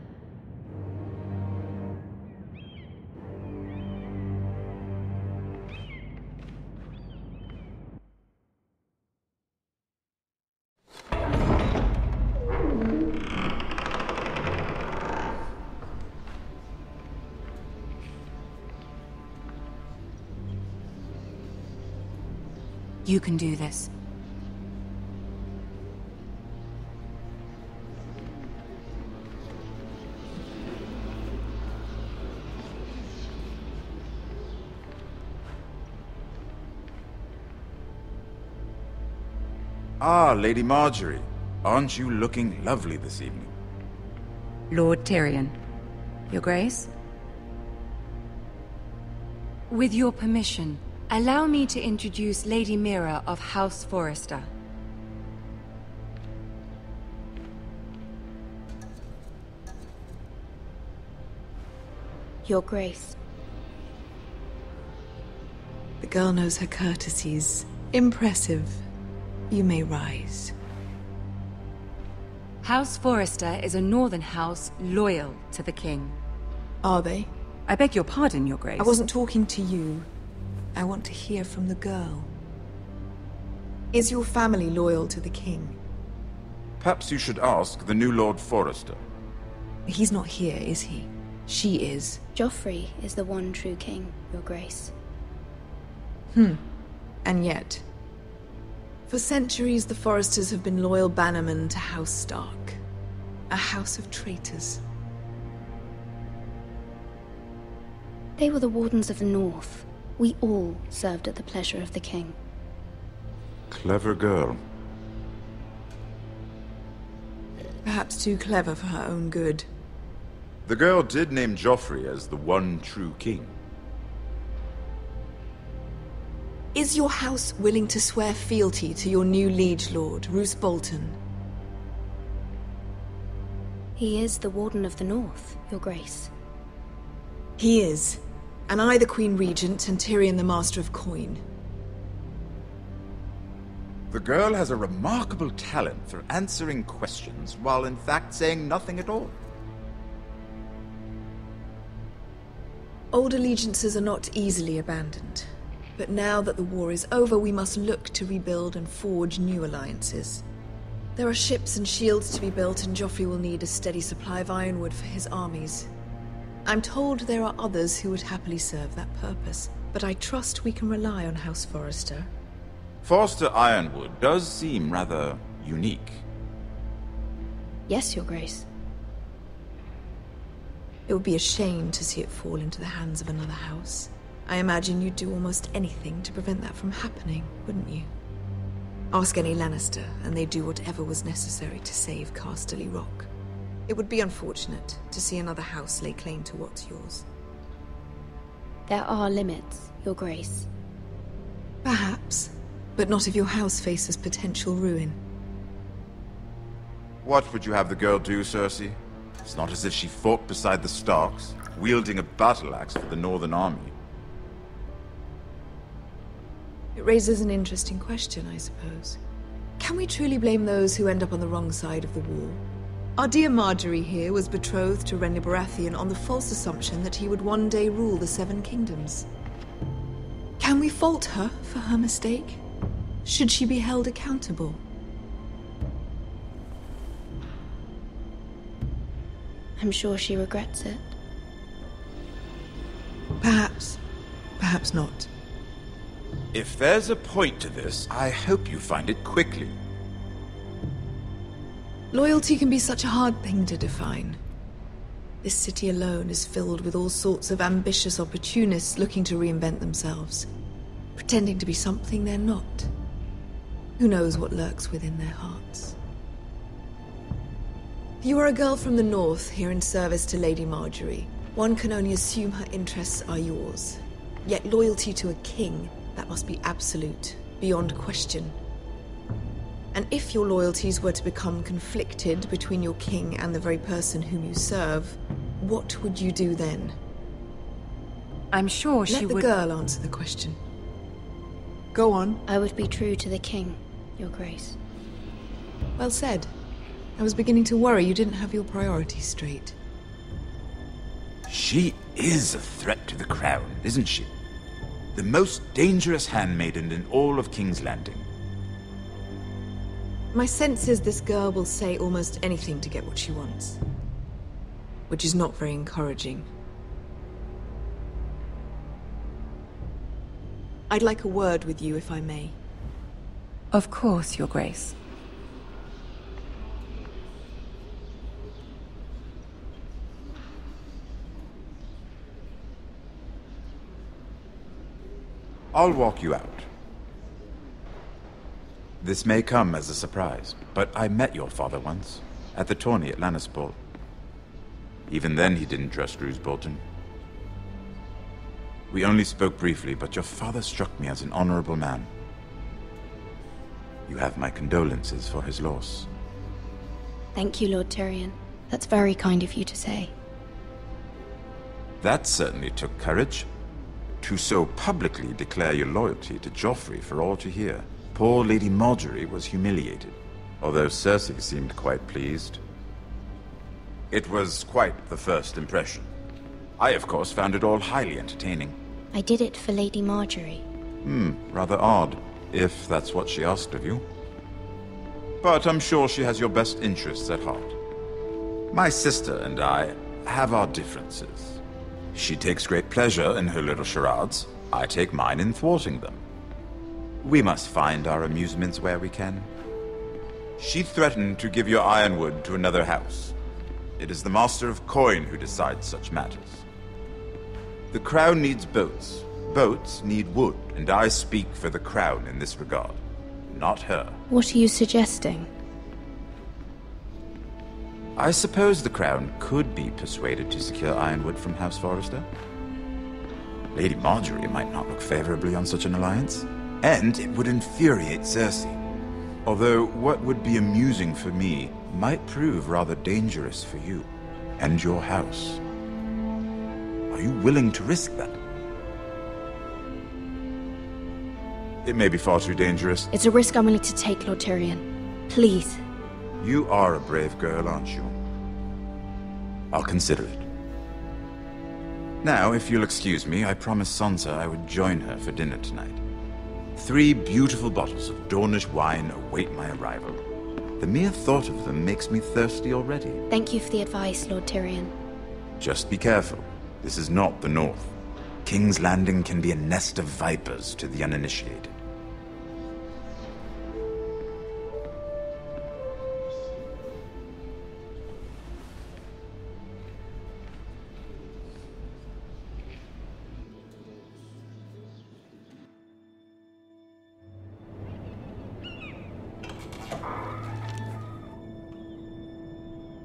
You can do this. Ah, Lady Marjorie. Aren't you looking lovely this evening? Lord Tyrion. Your Grace? With your permission, allow me to introduce Lady Mira of House Forrester. Your Grace. The girl knows her courtesies. Impressive. You may rise. House Forrester is a northern house loyal to the king. Are they? I beg your pardon, Your Grace. I wasn't talking to you. I want to hear from the girl. Is your family loyal to the king? Perhaps you should ask the new Lord Forrester. He's not here, is he? She is. Joffrey is the one true king, Your Grace. And yet... For centuries, the Forresters have been loyal bannermen to House Stark. A house of traitors. They were the Wardens of the North. We all served at the pleasure of the king. Clever girl. Perhaps too clever for her own good. The girl did name Joffrey as the one true king. Is your house willing to swear fealty to your new liege lord, Roose Bolton? He is the Warden of the North, Your Grace. He is. And I the Queen Regent, and Tyrion the Master of Coin. The girl has a remarkable talent for answering questions, while in fact saying nothing at all. Old allegiances are not easily abandoned. But now that the war is over, we must look to rebuild and forge new alliances. There are ships and shields to be built, and Joffrey will need a steady supply of ironwood for his armies. I'm told there are others who would happily serve that purpose, but I trust we can rely on House Forrester. Forrester Ironwood does seem rather unique. Yes, Your Grace. It would be a shame to see it fall into the hands of another house. I imagine you'd do almost anything to prevent that from happening, wouldn't you? Ask any Lannister, and they'd do whatever was necessary to save Casterly Rock. It would be unfortunate to see another house lay claim to what's yours. There are limits, Your Grace. Perhaps, but not if your house faces potential ruin. What would you have the girl do, Cersei? It's not as if she fought beside the Starks, wielding a battle axe for the Northern Army. It raises an interesting question, I suppose. Can we truly blame those who end up on the wrong side of the war? Our dear Marjorie here was betrothed to Renly Baratheon on the false assumption that he would one day rule the Seven Kingdoms. Can we fault her for her mistake? Should she be held accountable? I'm sure she regrets it. Perhaps. Perhaps not. If there's a point to this, I hope you find it quickly. Loyalty can be such a hard thing to define. This city alone is filled with all sorts of ambitious opportunists looking to reinvent themselves. pretending to be something they're not. Who knows what lurks within their hearts? You are a girl from the north, here in service to Lady Marjorie. One can only assume her interests are yours. Yet loyalty to a king, that must be absolute, beyond question. And if your loyalties were to become conflicted between your king and the very person whom you serve, what would you do then? I'm sure she would... Let the girl answer the question. Go on. I would be true to the king, Your Grace. Well said. I was beginning to worry you didn't have your priorities straight. She is a threat to the crown, isn't she? The most dangerous handmaiden in all of King's Landing. My sense is this girl will say almost anything to get what she wants. Which is not very encouraging. I'd like a word with you, if I may. Of course, Your Grace. I'll walk you out. This may come as a surprise, but I met your father once, at the tourney at Lannisport. Even then he didn't trust Roose Bolton. We only spoke briefly, but your father struck me as an honorable man. You have my condolences for his loss. Thank you, Lord Tyrion. That's very kind of you to say. That certainly took courage. To so publicly declare your loyalty to Joffrey for all to hear. Poor Lady Marjorie was humiliated, although Cersei seemed quite pleased. It was quite the first impression. I, of course, found it all highly entertaining. I did it for Lady Marjorie. Rather odd, if that's what she asked of you. But I'm sure she has your best interests at heart. My sister and I have our differences. She takes great pleasure in her little charades. I take mine in thwarting them. We must find our amusements where we can. She threatened to give your ironwood to another house. It is the Master of Coin who decides such matters. The Crown needs boats. Boats need wood, and I speak for the Crown in this regard, not her. What are you suggesting? I suppose the Crown could be persuaded to secure ironwood from House Forrester. Lady Marjorie might not look favorably on such an alliance, and it would infuriate Cersei. Although what would be amusing for me might prove rather dangerous for you and your house. Are you willing to risk that? It may be far too dangerous. It's a risk I'm willing to take, Lord Tyrion. Please. You are a brave girl, aren't you? I'll consider it. Now, if you'll excuse me, I promised Sansa I would join her for dinner tonight. 3 beautiful bottles of Dornish wine await my arrival. The mere thought of them makes me thirsty already. Thank you for the advice, Lord Tyrion. Just be careful. This is not the North. King's Landing can be a nest of vipers to the uninitiated.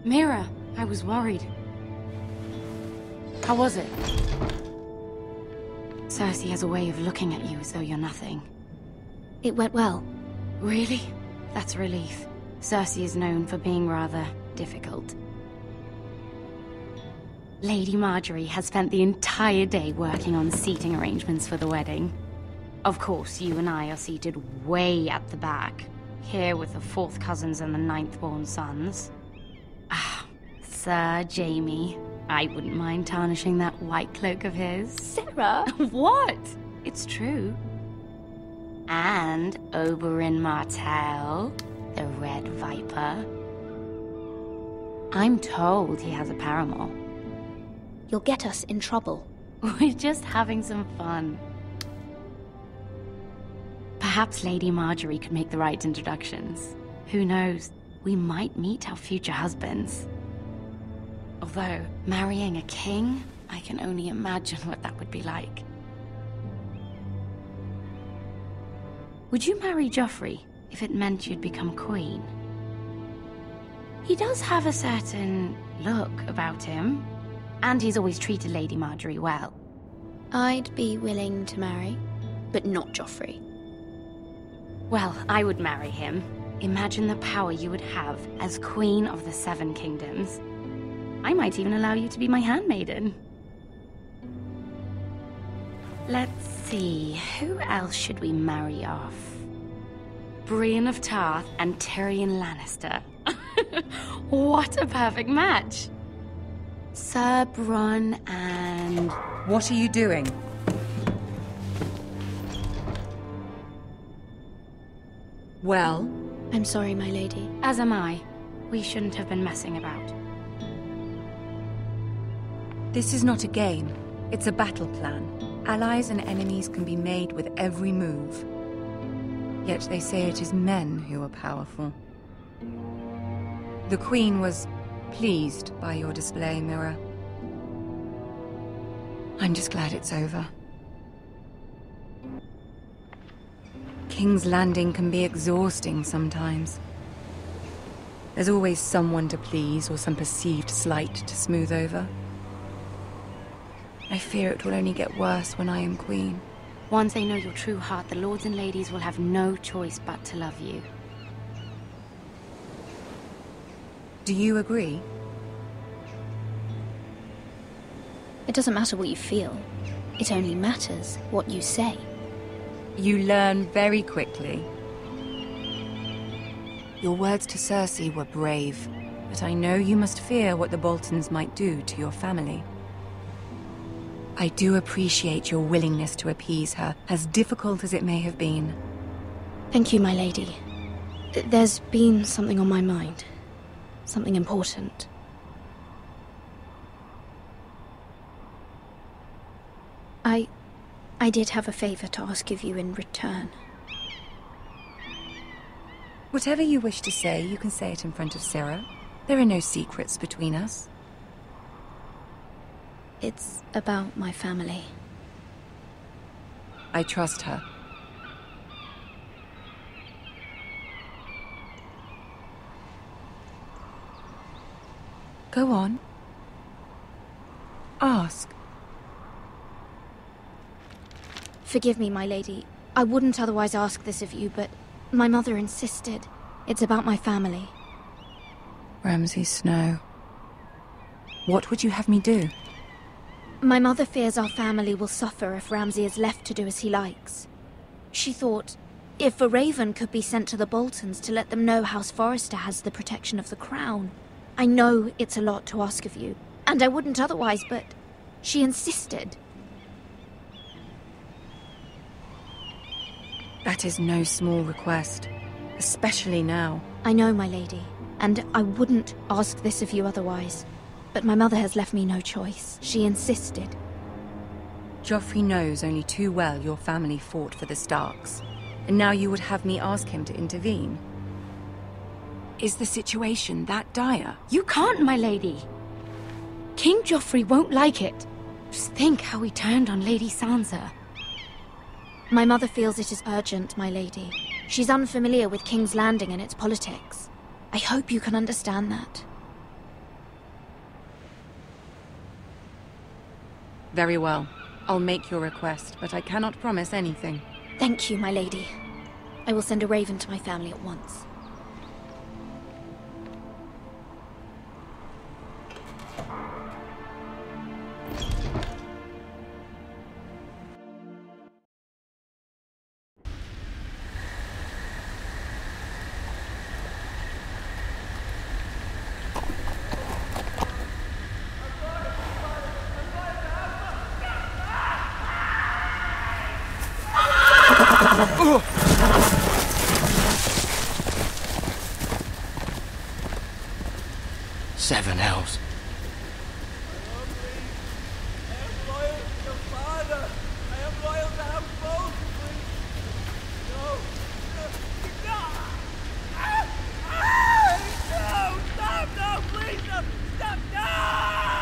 Mira, I was worried. How was it? Cersei has a way of looking at you as though you're nothing. It went well. Really? That's a relief. Cersei is known for being rather difficult. Lady Marjorie has spent the entire day working on seating arrangements for the wedding. Of course, you and I are seated way at the back, here with the 4th cousins and the 9th-born sons. Ah, Sir Jaime. I wouldn't mind tarnishing that white cloak of his. Sarah! What? It's true. And Oberyn Martell, the Red Viper. I'm told he has a paramour. You'll get us in trouble. We're just having some fun. Perhaps Lady Marjorie could make the right introductions. Who knows? We might meet our future husbands. Although, marrying a king, I can only imagine what that would be like. Would you marry Joffrey if it meant you'd become queen? He does have a certain look about him, and he's always treated Lady Marjorie well. I'd be willing to marry, but not Joffrey. Well, I would marry him. Imagine the power you would have as Queen of the Seven Kingdoms. I might even allow you to be my handmaiden. Let's see, who else should we marry off? Brienne of Tarth and Tyrion Lannister. What a perfect match! Sir Bronn and... What are you doing? Well? I'm sorry, my lady. As am I. We shouldn't have been messing about. This is not a game. It's a battle plan. Allies and enemies can be made with every move. Yet they say it is men who are powerful. The Queen was pleased by your display, Mira. I'm just glad it's over. King's Landing can be exhausting sometimes. There's always someone to please or some perceived slight to smooth over. I fear it will only get worse when I am queen. Once they know your true heart, the lords and ladies will have no choice but to love you. Do you agree? It doesn't matter what you feel. It only matters what you say. You learn very quickly. Your words to Cersei were brave, but I know you must fear what the Boltons might do to your family. I do appreciate your willingness to appease her, as difficult as it may have been. Thank you, my lady. There's been something on my mind. Something important. I did have a favor to ask of you in return. Whatever you wish to say, you can say it in front of Sarah. There are no secrets between us. It's about my family. I trust her. Go on. Ask. Forgive me, my lady. I wouldn't otherwise ask this of you, but my mother insisted. It's about my family. Ramsay Snow. What would you have me do? My mother fears our family will suffer if Ramsay is left to do as he likes. She thought, if a raven could be sent to the Boltons to let them know House Forrester has the protection of the crown. I know it's a lot to ask of you, and I wouldn't otherwise, but she insisted. That is no small request, especially now. I know, my lady, and I wouldn't ask this of you otherwise. But my mother has left me no choice. She insisted. Joffrey knows only too well your family fought for the Starks, and now you would have me ask him to intervene. Is the situation that dire? You can't, my lady. King Joffrey won't like it. Just think how he turned on Lady Sansa. My mother feels it is urgent, my lady. She's unfamiliar with King's Landing and its politics. I hope you can understand that. Very well. I'll make your request, but I cannot promise anything. Thank you, my lady. I will send a raven to my family at once. Seven hells.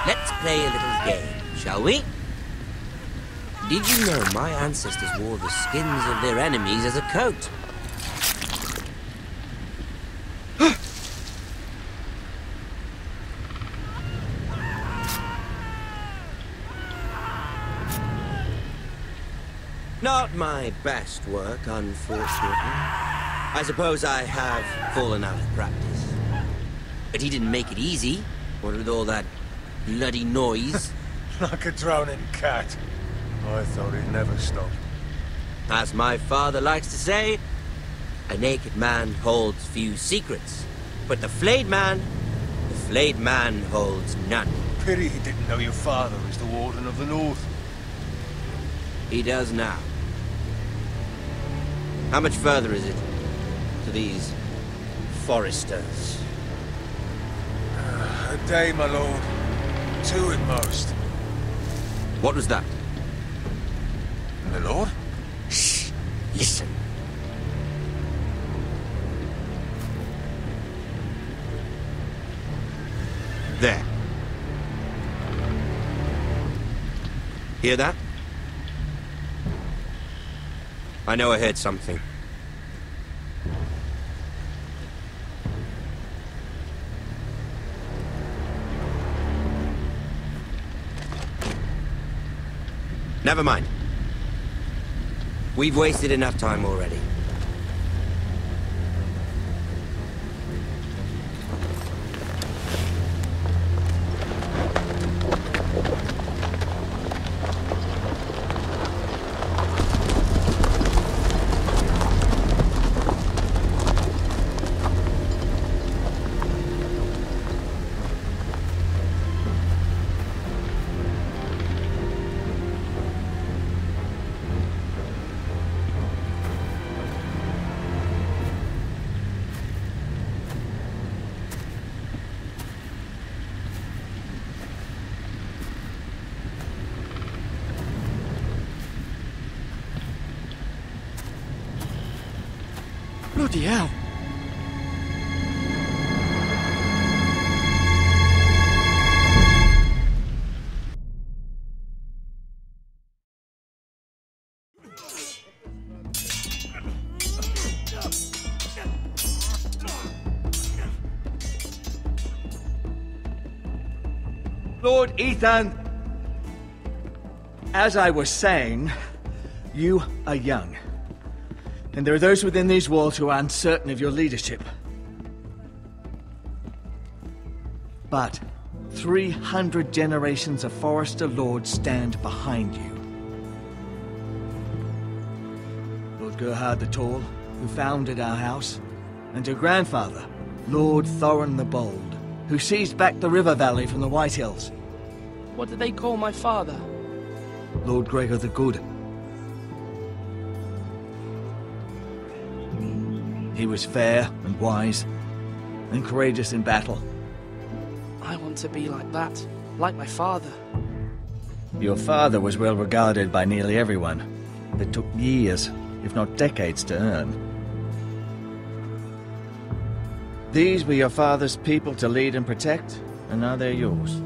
Let's play a little game, shall we? Did you know my ancestors wore the skins of their enemies as a coat? Not my best work, unfortunately. I suppose I have fallen out of practice. But he didn't make it easy, what with all that bloody noise. Like a drowning cat. I thought he'd never stop. As my father likes to say, a naked man holds few secrets, but the flayed man holds none. Pity he didn't know your father is the Warden of the North. He does now. How much further is it to these Forresters? A day, my lord. 2 at most. What was that? My lord? Shh! Listen. There. Hear that? I know I heard something. Never mind. We've wasted enough time already. Bloody hell. Lord Ethan, as I was saying, you are young. And there are those within these walls who are uncertain of your leadership. But 300 generations of Forrester lords stand behind you. Lord Gerhard the Tall, who founded our house, and your grandfather, Lord Thorin the Bold, who seized back the river valley from the White Hills. What did they call my father? Lord Gregor the Good. He was fair and wise, and courageous in battle. I want to be like that, like my father. Your father was well regarded by nearly everyone. It took years, if not decades, to earn. These were your father's people to lead and protect, and now they're yours.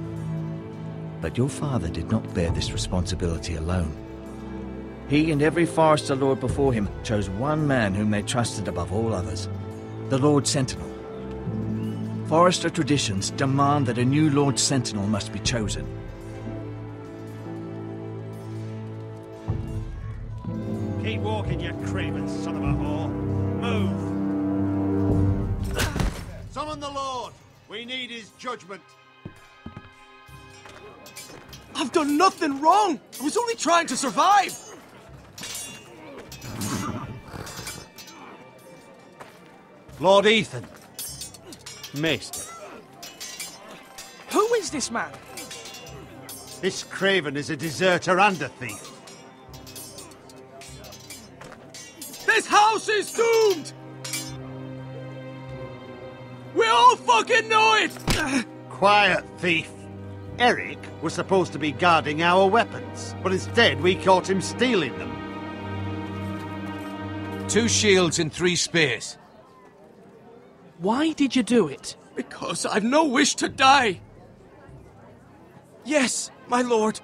But your father did not bear this responsibility alone. He and every Forrester lord before him chose one man whom they trusted above all others, the Lord Sentinel. Forrester traditions demand that a new Lord Sentinel must be chosen. Keep walking, you craven son of a whore. Move! Summon the Lord! We need his judgment. I've done nothing wrong! I was only trying to survive! Lord Ethan. Maester. Who is this man? This craven is a deserter and a thief. This house is doomed! We all fucking know it! Quiet, thief. Eric was supposed to be guarding our weapons, but instead we caught him stealing them. 2 shields and 3 spears. Why did you do it? Because I've no wish to die. Yes, my lord,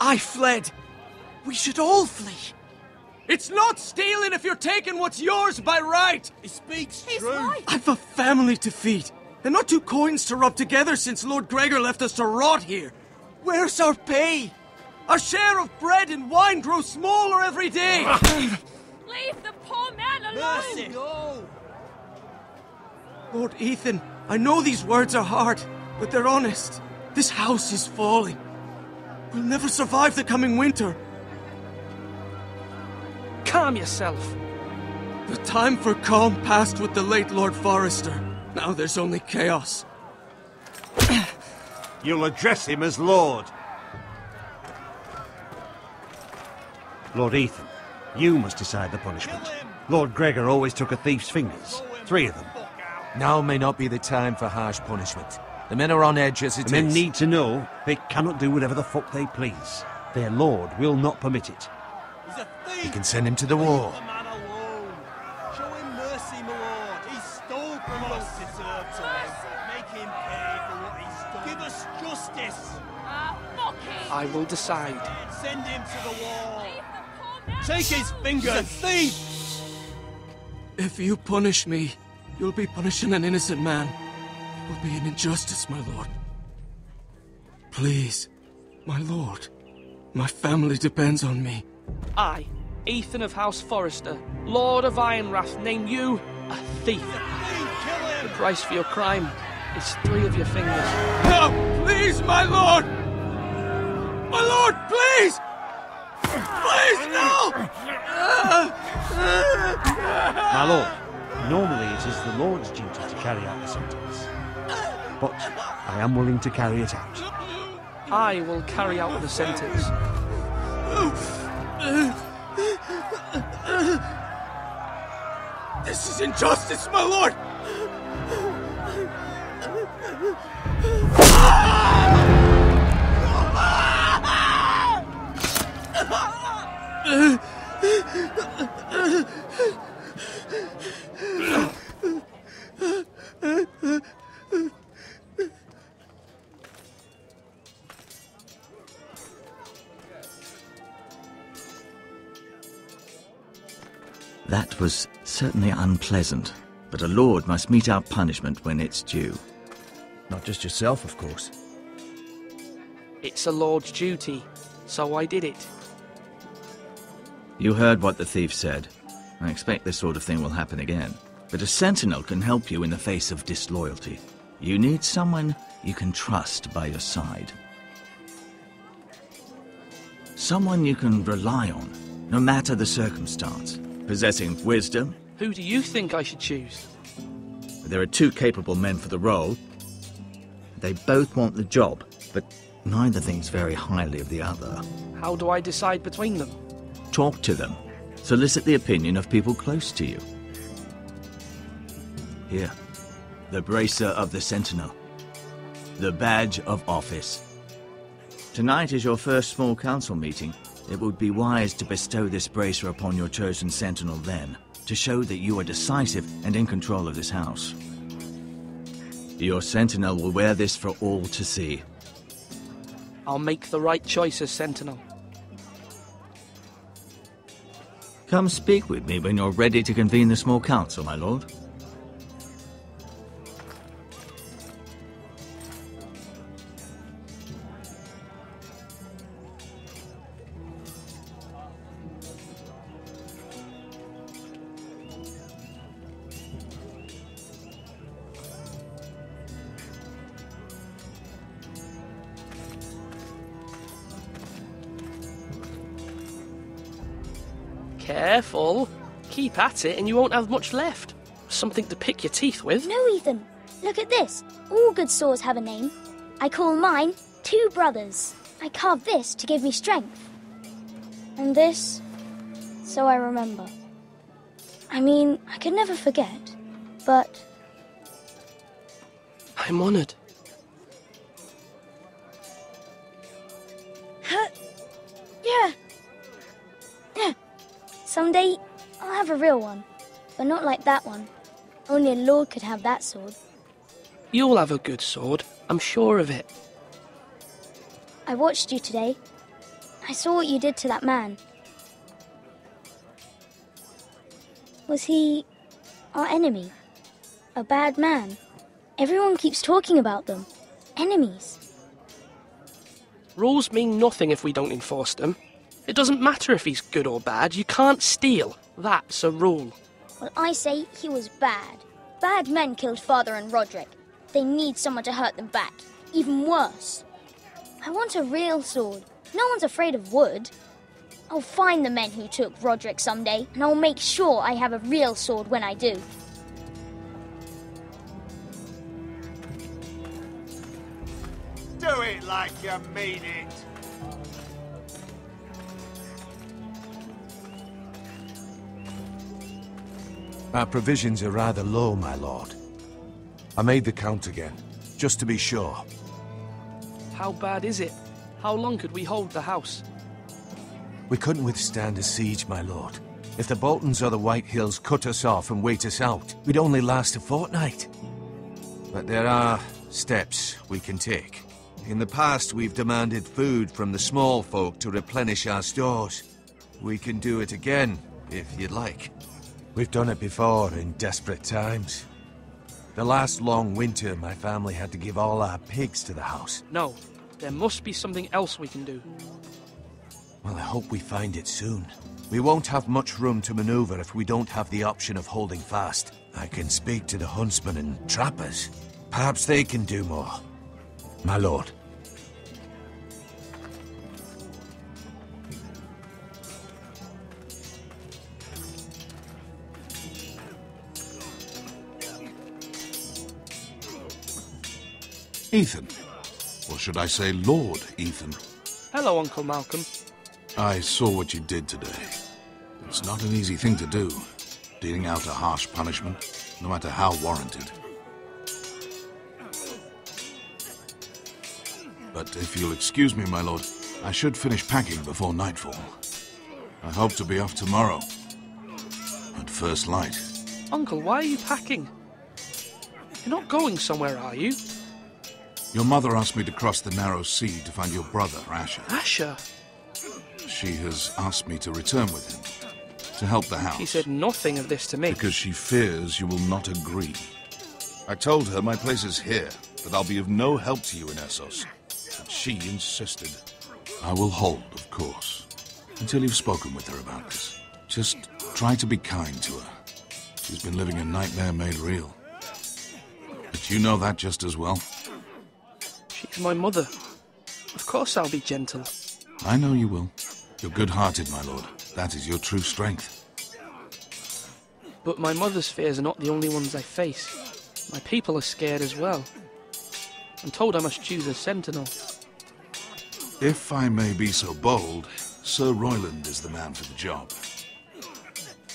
I fled. We should all flee. It's not stealing if you're taking what's yours by right. He speaks He's true. right. I've a family to feed, and not two coins to rub together since Lord Gregor left us to rot here. Where's our pay? Our share of bread and wine grows smaller every day. Leave the poor man alone! Mercy. No. Lord Ethan, I know these words are hard, but they're honest. This house is falling. We'll never survive the coming winter. Calm yourself. The time for calm passed with the late Lord Forrester. Now there's only chaos. You'll address him as Lord. Lord Ethan, you must decide the punishment. Lord Gregor always took a thief's fingers. 3 of them. Now may not be the time for harsh punishment. The men are on edge as it is. The men need to know they cannot do whatever the fuck they please. Their lord will not permit it. He's a thief. We can send him to the wall. Leave the man alone. Show him mercy, my lord. He stole from us. Deserve to make him pay for what he's done. Give us justice. Fuck him! I will decide. Send him to the wall. Take his fingers. He's a thief. If you punish me, you'll be punishing an innocent man. It will be an injustice, my lord. Please, my lord. My family depends on me. I, Ethan of House Forrester, Lord of Ironrath, name you a thief. The price for your crime is 3 of your fingers. No! Please, my lord! My lord, please! Please, no! My lord, normally it is the lord's duty to carry out the sentence. But I am willing to carry it out. I will carry out the sentence. This is injustice, my lord! That was certainly unpleasant, but a lord must mete out punishment when it's due. Not just yourself, of course. It's a lord's duty, so I did it. You heard what the thief said. I expect this sort of thing will happen again. But a sentinel can help you in the face of disloyalty. You need someone you can trust by your side. Someone you can rely on, no matter the circumstance. Possessing wisdom. Who do you think I should choose? There are 2 capable men for the role. They both want the job, but neither thinks very highly of the other. How do I decide between them? Talk to them. Solicit the opinion of people close to you. Here, the bracer of the Sentinel. The badge of office. Tonight is your first small council meeting. It would be wise to bestow this bracer upon your chosen Sentinel then, to show that you are decisive and in control of this house. Your Sentinel will wear this for all to see. I'll make the right choice as Sentinel. Come speak with me when you're ready to convene the small council, my lord. Careful. Keep at it and you won't have much left. Something to pick your teeth with. No, Ethan. Look at this. All good swords have a name. I call mine 2 brothers. I carved this to give me strength. And this, so I remember. I mean, I could never forget, but... I'm honored. Yeah. Someday, I'll have a real one. But not like that one. Only a lord could have that sword. You'll have a good sword. I'm sure of it. I watched you today. I saw what you did to that man. Was he our enemy? A bad man? Everyone keeps talking about them. Enemies. Rules mean nothing if we don't enforce them. It doesn't matter if he's good or bad. You can't steal. That's a rule. Well, I say he was bad. Bad men killed Father and Roderick. They need someone to hurt them back. Even worse. I want a real sword. No one's afraid of wood. I'll find the men who took Roderick someday, and I'll make sure I have a real sword when I do. Do it like you mean it. Our provisions are rather low, my lord. I made the count again, just to be sure. How bad is it? How long could we hold the house? We couldn't withstand a siege, my lord. If the Boltons or the White Hills cut us off and wait us out, we'd only last a fortnight. But there are steps we can take. In the past, we've demanded food from the small folk to replenish our stores. We can do it again, if you'd like. We've done it before in desperate times. The last long winter, my family had to give all our pigs to the house. No, there must be something else we can do. Well, I hope we find it soon. We won't have much room to maneuver if we don't have the option of holding fast. I can speak to the huntsmen and trappers. Perhaps they can do more. My lord. Ethan. Or should I say Lord Ethan? Hello, Uncle Malcolm. I saw what you did today. It's not an easy thing to do, dealing out a harsh punishment, no matter how warranted. But if you'll excuse me, my lord, I should finish packing before nightfall. I hope to be off tomorrow, at first light. Uncle, why are you packing? You're not going somewhere, are you? Your mother asked me to cross the narrow sea to find your brother, Asher. Asher? She has asked me to return with him, to help the house. She said nothing of this to me. Because she fears you will not agree. I told her my place is here, that I'll be of no help to you in Essos. But she insisted. I will hold, of course, until you've spoken with her about this. Just try to be kind to her. She's been living a nightmare made real. But you know that just as well. She's my mother. Of course I'll be gentle. I know you will. You're good-hearted, my lord. That is your true strength. But my mother's fears are not the only ones I face. My people are scared as well. I'm told I must choose a sentinel. If I may be so bold, Sir Royland is the man for the job.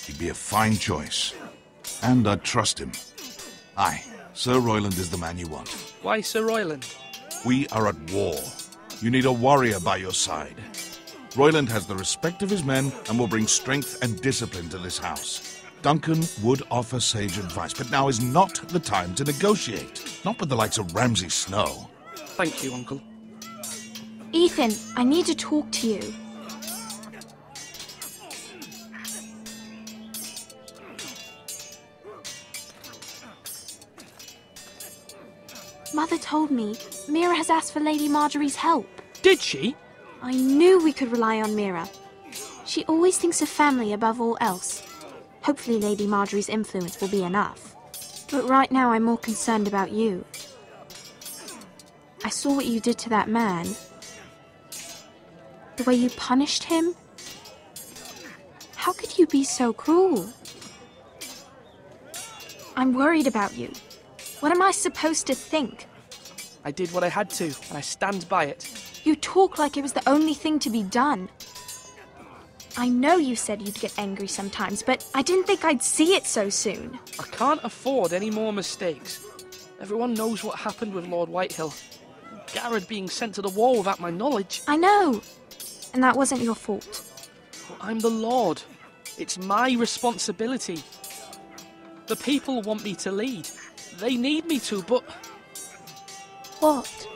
He'd be a fine choice. And I'd trust him. Aye, Sir Royland is the man you want. Why Sir Royland? We are at war. You need a warrior by your side. Royland has the respect of his men and will bring strength and discipline to this house. Duncan would offer sage advice, but now is not the time to negotiate. Not with the likes of Ramsay Snow. Thank you, Uncle. Ethan, I need to talk to you. Mother told me Mira has asked for Lady Marjorie's help. Did she? I knew we could rely on Mira. She always thinks of family above all else. Hopefully Lady Marjorie's influence will be enough. But right now I'm more concerned about you. I saw what you did to that man. The way you punished him. How could you be so cruel? I'm worried about you. What am I supposed to think? I did what I had to, and I stand by it. You talk like it was the only thing to be done. I know you said you'd get angry sometimes, but I didn't think I'd see it so soon. I can't afford any more mistakes. Everyone knows what happened with Lord Whitehill. Garrett being sent to the war without my knowledge. I know. And that wasn't your fault. Well, I'm the Lord. It's my responsibility. The people want me to lead. They need me to, but... What?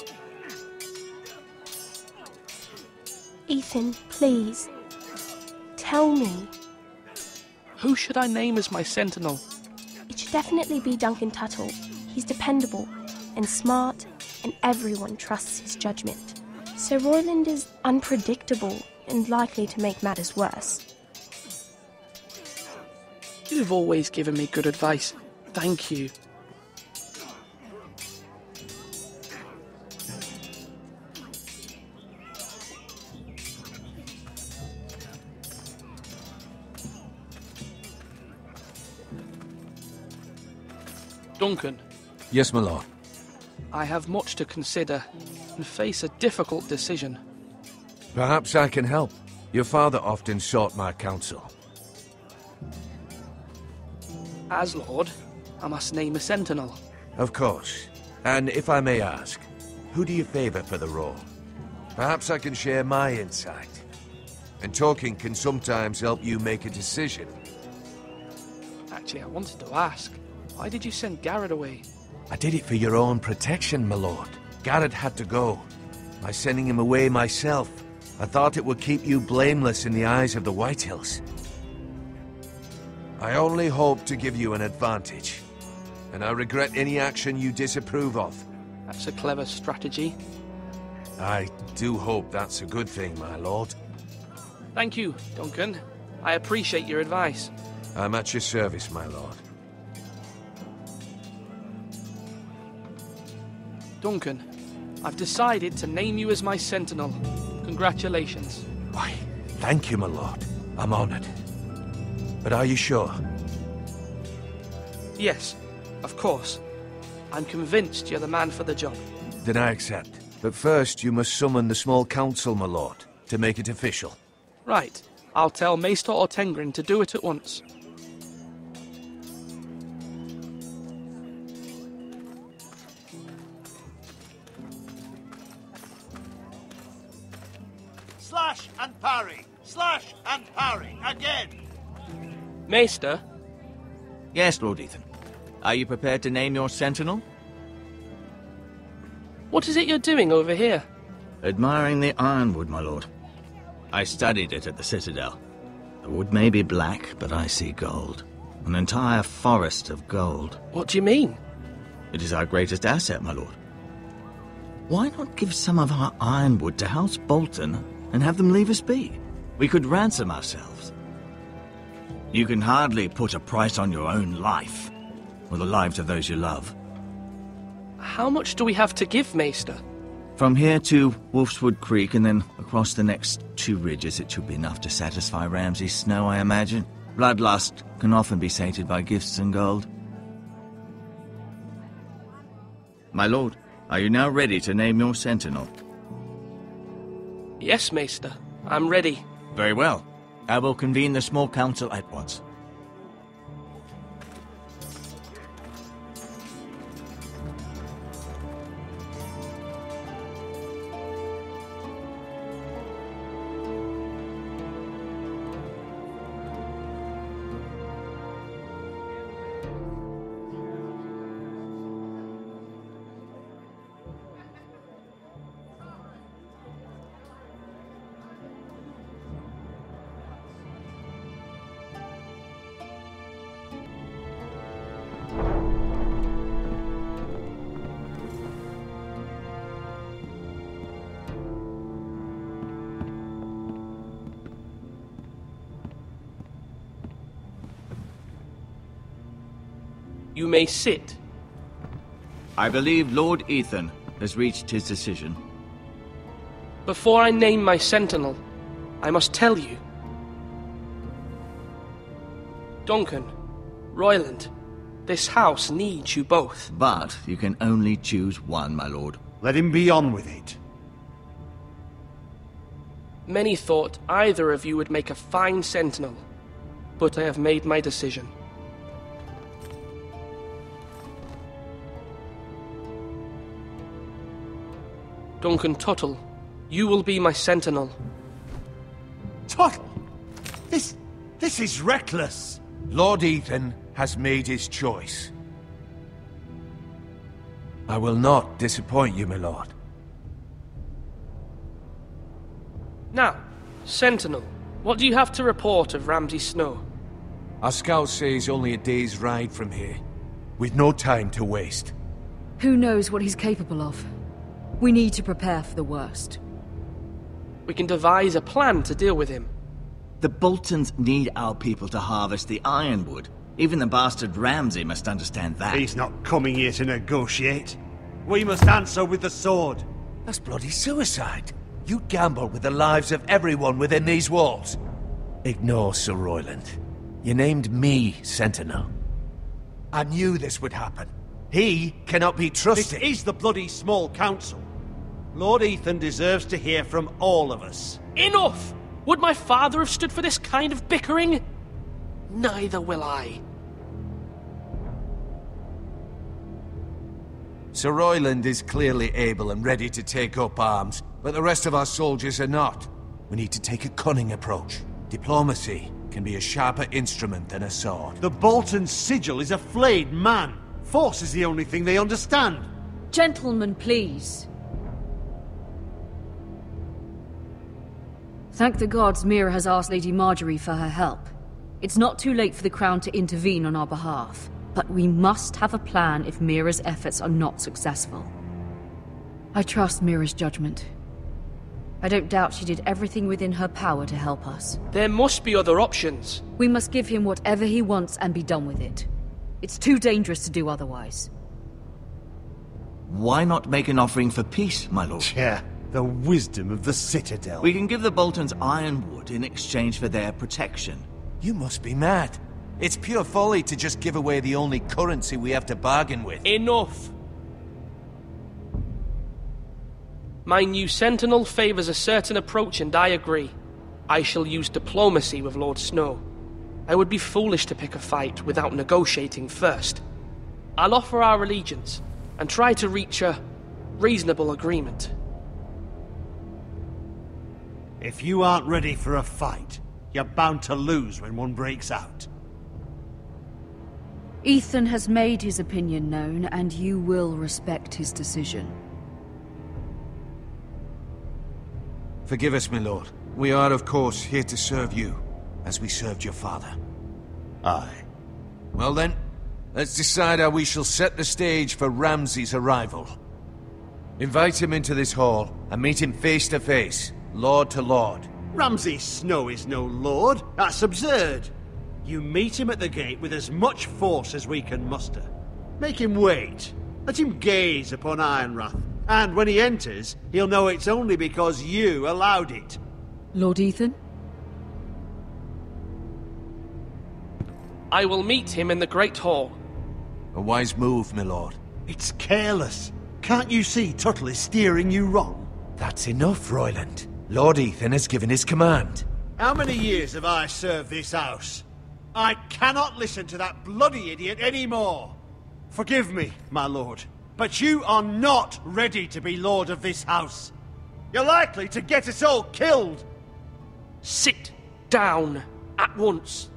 Ethan, please. Tell me. Who should I name as my sentinel? It should definitely be Duncan Tuttle. He's dependable and smart, and everyone trusts his judgment. Sir Royland is unpredictable and likely to make matters worse. You've always given me good advice. Thank you. Duncan. Yes, my lord. I have much to consider and face a difficult decision. Perhaps I can help. Your father often sought my counsel. As Lord, I must name a sentinel. Of course. And if I may ask, who do you favour for the role? Perhaps I can share my insight. And talking can sometimes help you make a decision. Actually, I wanted to ask, why did you send Garrett away? I did it for your own protection, my lord. Garrett had to go. By sending him away myself, I thought it would keep you blameless in the eyes of the Whitehills. I only hope to give you an advantage, and I regret any action you disapprove of. That's a clever strategy. I do hope that's a good thing, my lord. Thank you, Duncan. I appreciate your advice. I'm at your service, my lord. Duncan, I've decided to name you as my sentinel. Congratulations. Why, thank you, my lord. I'm honored. But are you sure? Yes, of course. I'm convinced you're the man for the job. Then I accept. But first, you must summon the small council, my lord, to make it official. Right. I'll tell Maester Ortengrin to do it at once. Slash and parry! Slash and parry! Again! Maester? Yes, Lord Ethan. Are you prepared to name your sentinel? What is it you're doing over here? Admiring the ironwood, my lord. I studied it at the Citadel. The wood may be black, but I see gold. An entire forest of gold. What do you mean? It is our greatest asset, my lord. Why not give some of our ironwood to House Bolton and have them leave us be? We could ransom ourselves. You can hardly put a price on your own life, or the lives of those you love. How much do we have to give, Maester? From here to Wolfswood Creek and then across the next 2 ridges, it should be enough to satisfy Ramsay Snow, I imagine. Bloodlust can often be sated by gifts and gold. My lord, are you now ready to name your sentinel? Yes, Maester. I'm ready. Very well. I will convene the small council at once. You may sit. I believe Lord Ethan has reached his decision. Before I name my sentinel, I must tell you. Duncan, Royland, this house needs you both. But you can only choose one, my lord. Let him be on with it. Many thought either of you would make a fine sentinel, but I have made my decision. Duncan Tuttle, you will be my sentinel. Tuttle! This is reckless! Lord Ethan has made his choice. I will not disappoint you, my lord. Now, Sentinel, what do you have to report of Ramsay Snow? Our scouts say he's only a day's ride from here, with no time to waste. Who knows what he's capable of? We need to prepare for the worst. We can devise a plan to deal with him. The Boltons need our people to harvest the ironwood. Even the bastard Ramsay must understand that. He's not coming here to negotiate. We must answer with the sword. That's bloody suicide. You gamble with the lives of everyone within these walls. Ignore Sir Royland. You named me Sentinel. I knew this would happen. He cannot be trusted. This is the bloody small council. Lord Ethan deserves to hear from all of us. Enough! Would my father have stood for this kind of bickering? Neither will I. Sir Royland is clearly able and ready to take up arms, but the rest of our soldiers are not. We need to take a cunning approach. Diplomacy can be a sharper instrument than a sword. The Bolton sigil is a flayed man. Force is the only thing they understand. Gentlemen, please. Thank the gods Mira has asked Lady Marjorie for her help. It's not too late for the Crown to intervene on our behalf, but we must have a plan if Mira's efforts are not successful. I trust Mira's judgment. I don't doubt she did everything within her power to help us. There must be other options. We must give him whatever he wants and be done with it. It's too dangerous to do otherwise. Why not make an offering for peace, my lord? Yeah, the wisdom of the Citadel. We can give the Boltons ironwood in exchange for their protection. You must be mad. It's pure folly to just give away the only currency we have to bargain with. Enough! My new Sentinel favors a certain approach, and I agree. I shall use diplomacy with Lord Snow. I would be foolish to pick a fight without negotiating first. I'll offer our allegiance, and try to reach a reasonable agreement. If you aren't ready for a fight, you're bound to lose when one breaks out. Ethan has made his opinion known, and you will respect his decision. Forgive us, my lord. We are, of course, here to serve you, as we served your father. Aye. Well then, let's decide how we shall set the stage for Ramsay's arrival. Invite him into this hall, and meet him face to face, lord to lord. Ramsay Snow is no lord. That's absurd. You meet him at the gate with as much force as we can muster. Make him wait. Let him gaze upon Ironrath. And when he enters, he'll know it's only because you allowed it. Lord Ethan? I will meet him in the Great Hall. A wise move, my lord. It's careless. Can't you see Tuttle is steering you wrong? That's enough, Royland. Lord Ethan has given his command. How many years have I served this house? I cannot listen to that bloody idiot anymore. Forgive me, my lord, but you are not ready to be lord of this house. You're likely to get us all killed. Sit down at once.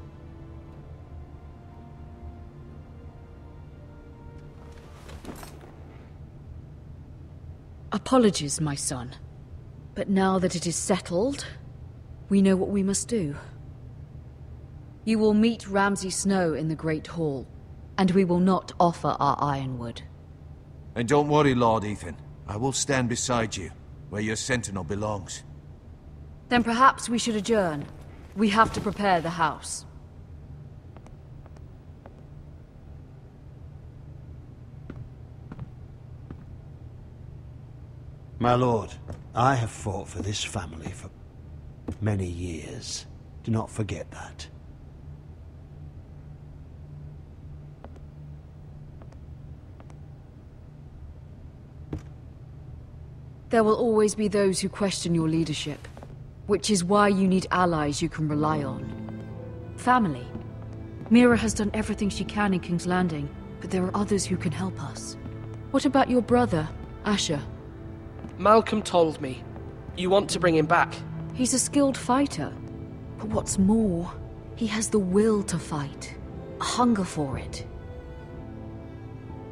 Apologies, my son. But now that it is settled, we know what we must do. You will meet Ramsay Snow in the Great Hall, and we will not offer our ironwood. And don't worry, Lord Ethan. I will stand beside you, where your sentinel belongs. Then perhaps we should adjourn. We have to prepare the house. My lord, I have fought for this family for many years. Do not forget that. There will always be those who question your leadership, which is why you need allies you can rely on. Family. Mira has done everything she can in King's Landing, but there are others who can help us. What about your brother, Asher? Malcolm told me. You want to bring him back. He's a skilled fighter. But what's more, he has the will to fight. A hunger for it.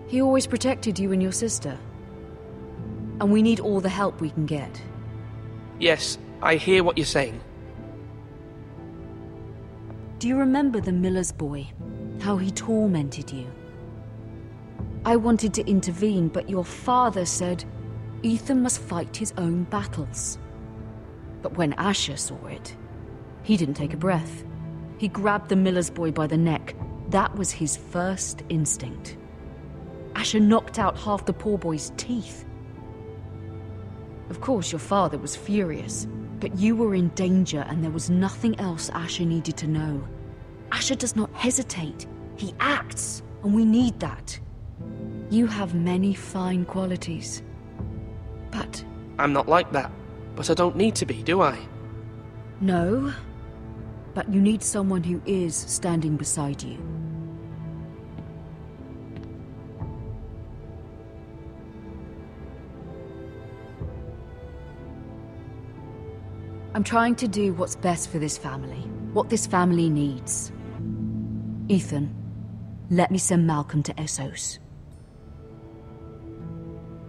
He always protected you and your sister. And we need all the help we can get. Yes, I hear what you're saying. Do you remember the miller's boy? How he tormented you? I wanted to intervene, but your father said Ethan must fight his own battles. But when Asher saw it, he didn't take a breath. He grabbed the miller's boy by the neck. That was his first instinct. Asher knocked out half the poor boy's teeth. Of course, your father was furious, but you were in danger and there was nothing else Asher needed to know. Asher does not hesitate. He acts, and we need that. You have many fine qualities, but... I'm not like that, but I don't need to be, do I? No, but you need someone who is standing beside you. I'm trying to do what's best for this family, what this family needs. Ethan, let me send Malcolm to Essos.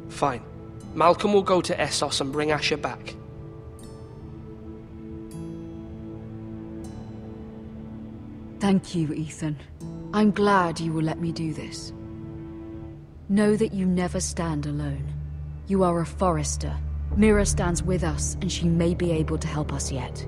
Fine. Malcolm will go to Essos and bring Asher back. Thank you, Ethan. I'm glad you will let me do this. Know that you never stand alone. You are a Forrester. Mira stands with us, and she may be able to help us yet.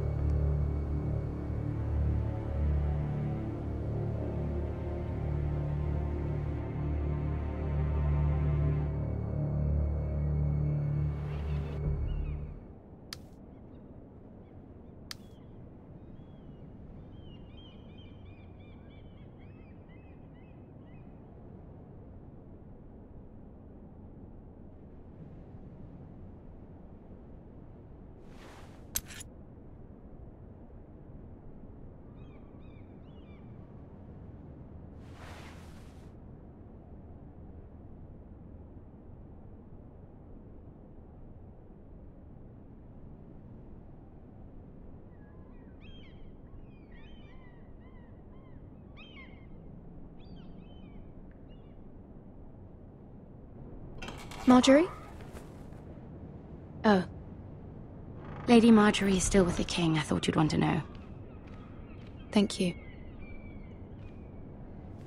Marjorie? Oh. Lady Marjorie is still with the king. I thought you'd want to know. Thank you.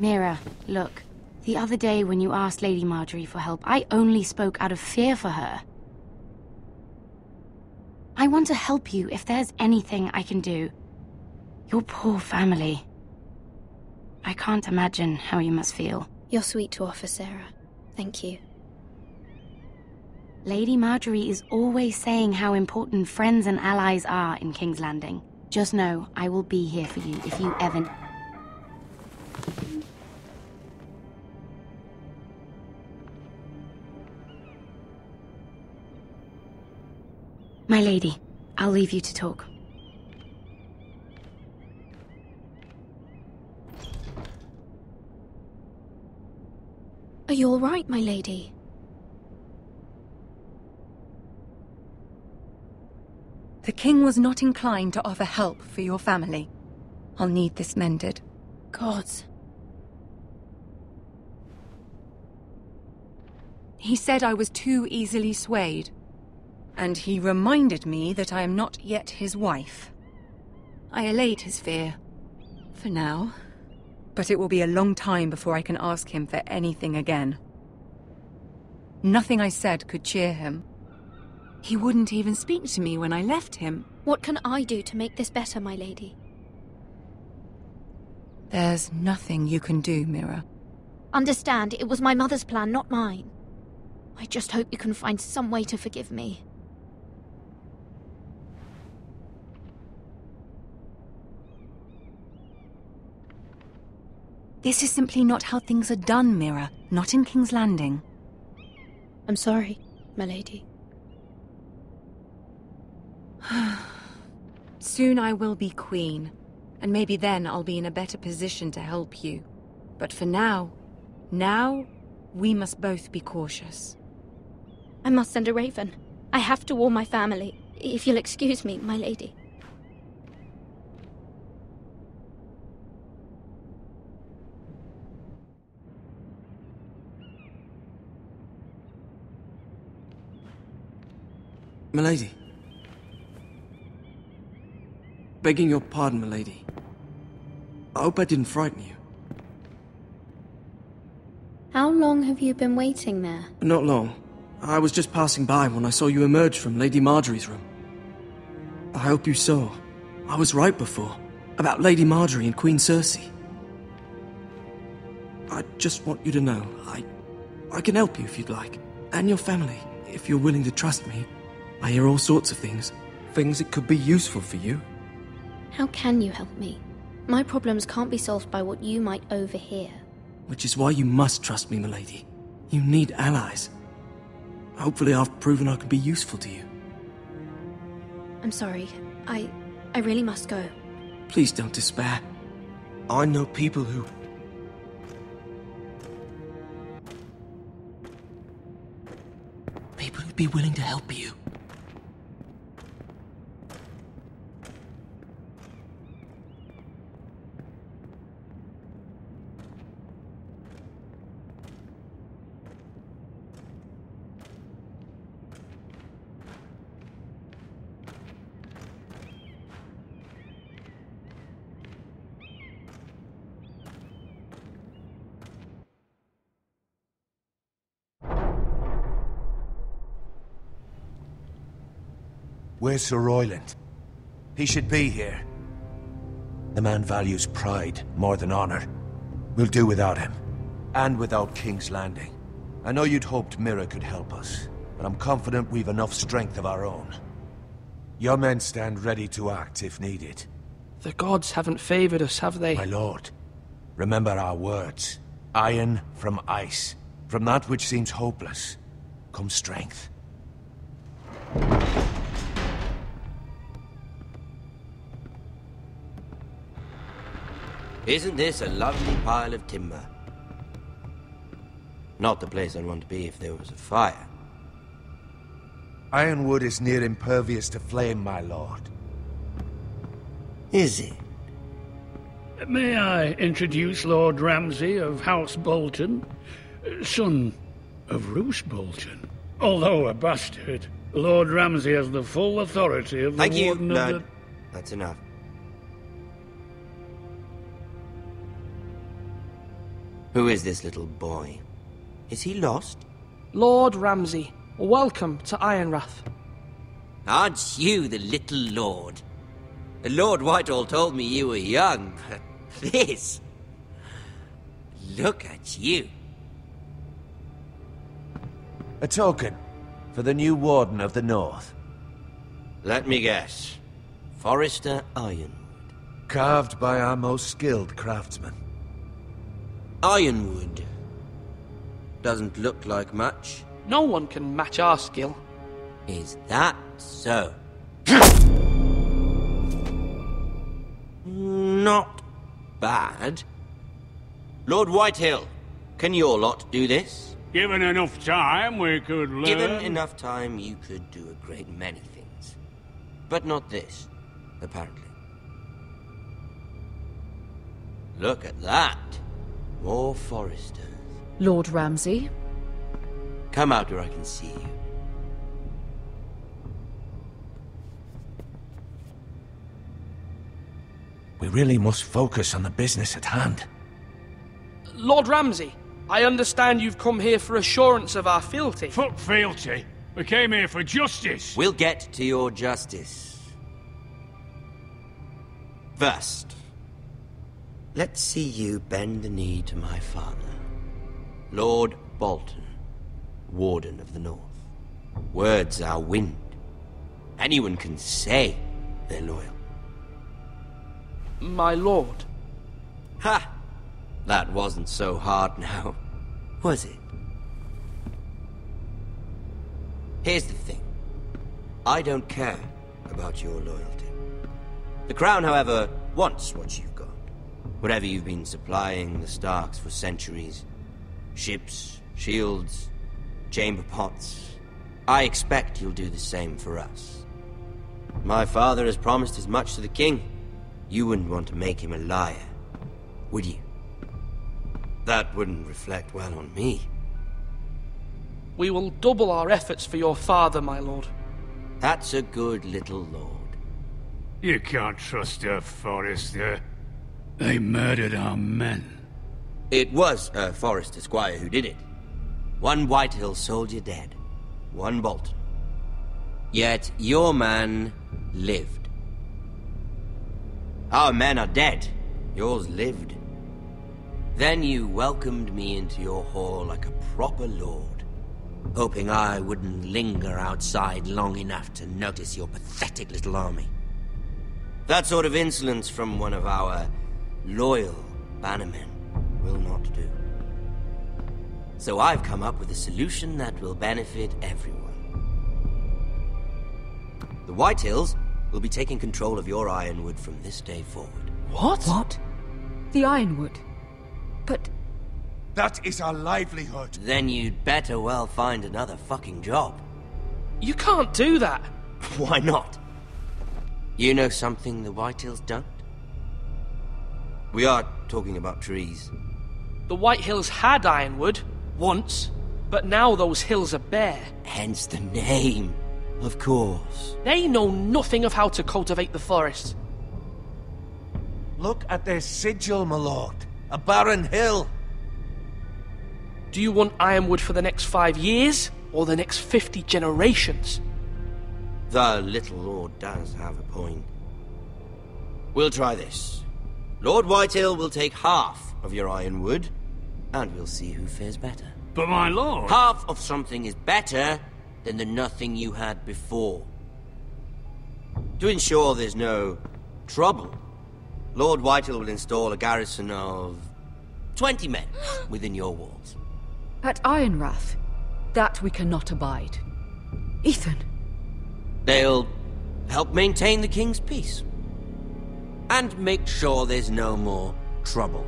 Mira, look. The other day when you asked Lady Marjorie for help, I only spoke out of fear for her. I want to help you if there's anything I can do. Your poor family. I can't imagine how you must feel. You're sweet to offer, Sarah. Thank you. Lady Marjorie is always saying how important friends and allies are in King's Landing. Just know, I will be here for you if you ever... My lady, I'll leave you to talk. Are you all right, my lady? The king was not inclined to offer help for your family. I'll need this mended. Gods. He said I was too easily swayed. And he reminded me that I am not yet his wife. I allayed his fear. For now. But it will be a long time before I can ask him for anything again. Nothing I said could cheer him. He wouldn't even speak to me when I left him. What can I do to make this better, my lady? There's nothing you can do, Mira. Understand, it was my mother's plan, not mine. I just hope you can find some way to forgive me. This is simply not how things are done, Mira. Not in King's Landing. I'm sorry, my lady. Soon I will be queen, and maybe then I'll be in a better position to help you. But for now, we must both be cautious. I must send a raven. I have to warn my family. If you'll excuse me, my lady. Milady. Begging your pardon, milady. I hope I didn't frighten you. How long have you been waiting there? Not long. I was just passing by when I saw you emerge from Lady Marjorie's room. I hope you saw. I was right before. About Lady Marjorie and Queen Cersei. I just want you to know, I can help you if you'd like. And your family, if you're willing to trust me. I hear all sorts of things. Things that could be useful for you. How can you help me? My problems can't be solved by what you might overhear. Which is why you must trust me, milady. You need allies. Hopefully I've proven I can be useful to you. I'm sorry. I really must go. Please don't despair. I know people who... People who'd be willing to help you. Where's Sir Royland? He should be here. The man values pride more than honor. We'll do without him. And without King's Landing. I know you'd hoped Mira could help us, but I'm confident we've enough strength of our own. Your men stand ready to act if needed. The gods haven't favored us, have they? My lord, remember our words. Iron from ice. From that which seems hopeless, comes strength. Isn't this a lovely pile of timber? Not the place I'd want to be if there was a fire. Ironwood is near impervious to flame, my lord. Is it? May I introduce Lord Ramsay of House Bolton, son of Roose Bolton. Although a bastard, Lord Ramsay has the full authority of the Thank you, Warden of Lord. That's enough. Who is this little boy? Is he lost? Lord Ramsay, welcome to Ironrath. Aren't you the little lord? Lord Whitehall told me you were young, but this... Look at you. A token for the new Warden of the North. Let me guess. Forrester Ironwood. Carved by our most skilled craftsmen. Ironwood. Doesn't look like much. No one can match our skill. Is that so? Not bad. Lord Whitehill, can your lot do this? Given enough time, we could learn. Given enough time, you could do a great many things. But not this, apparently. Look at that. More Forresters. Lord Ramsay? Come out where I can see you. We really must focus on the business at hand. Lord Ramsay, I understand you've come here for assurance of our fealty. Fuck fealty. We came here for justice. We'll get to your justice. First, let's see you bend the knee to my father, Lord Bolton, Warden of the North. Words are wind. Anyone can say they're loyal. My lord. Ha! That wasn't so hard now, was it? Here's the thing. I don't care about your loyalty. The Crown, however, wants what you've got. Whatever you've been supplying the Starks for centuries. Ships, shields, chamber pots. I expect you'll do the same for us. My father has promised as much to the king. You wouldn't want to make him a liar, would you? That wouldn't reflect well on me. We will double our efforts for your father, my lord. That's a good little lord. You can't trust her, Forrester. They murdered our men. It was Forrester Squire who did it. One Whitehill soldier dead. One Bolton. Yet your man lived. Our men are dead. Yours lived. Then you welcomed me into your hall like a proper lord, hoping I wouldn't linger outside long enough to notice your pathetic little army. That sort of insolence from one of our loyal bannermen will not do. So I've come up with a solution that will benefit everyone. The Whitehills will be taking control of your Ironwood from this day forward. What? What? The Ironwood? But... That is our livelihood. Then you'd better well find another fucking job. You can't do that. Why not? You know something the Whitehills don't? We are talking about trees. The Whitehills had Ironwood, once, but now those hills are bare. Hence the name, of course. They know nothing of how to cultivate the forest. Look at their sigil, my lord. A barren hill. Do you want Ironwood for the next 5 years, or the next 50 generations? The little lord does have a point. We'll try this. Lord Whitehill will take half of your Ironwood, and we'll see who fares better. But my lord... Half of something is better than the nothing you had before. To ensure there's no trouble, Lord Whitehill will install a garrison of 20 men within your walls. At Ironrath? That we cannot abide. Ethan! They'll help maintain the king's peace. And make sure there's no more trouble.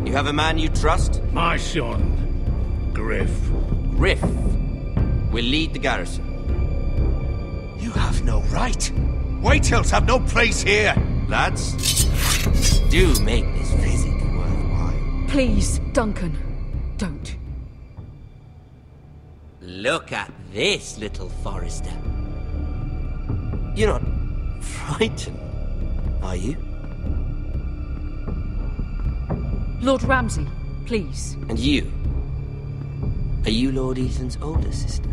You have a man you trust? My son, Griff. Griff will lead the garrison. You have no right. Whitehills have no place here. Lads, do make this visit worthwhile. Please, Duncan, don't. Look at this, little Forrester. You're not frightened, are you? Lord Ramsay, please. And you? Are you Lord Ethan's older sister?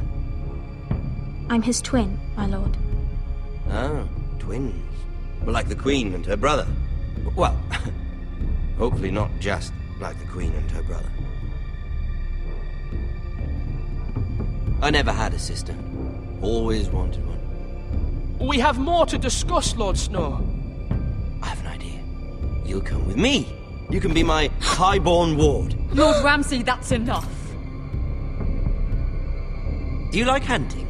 I'm his twin, my lord. Oh, twins. Well, like the Queen and her brother. Well, hopefully not just like the Queen and her brother. I never had a sister. Always wanted one. We have more to discuss, Lord Snow. I have an idea. You'll come with me. You can be my highborn ward. Lord Ramsay, that's enough. Do you like hunting?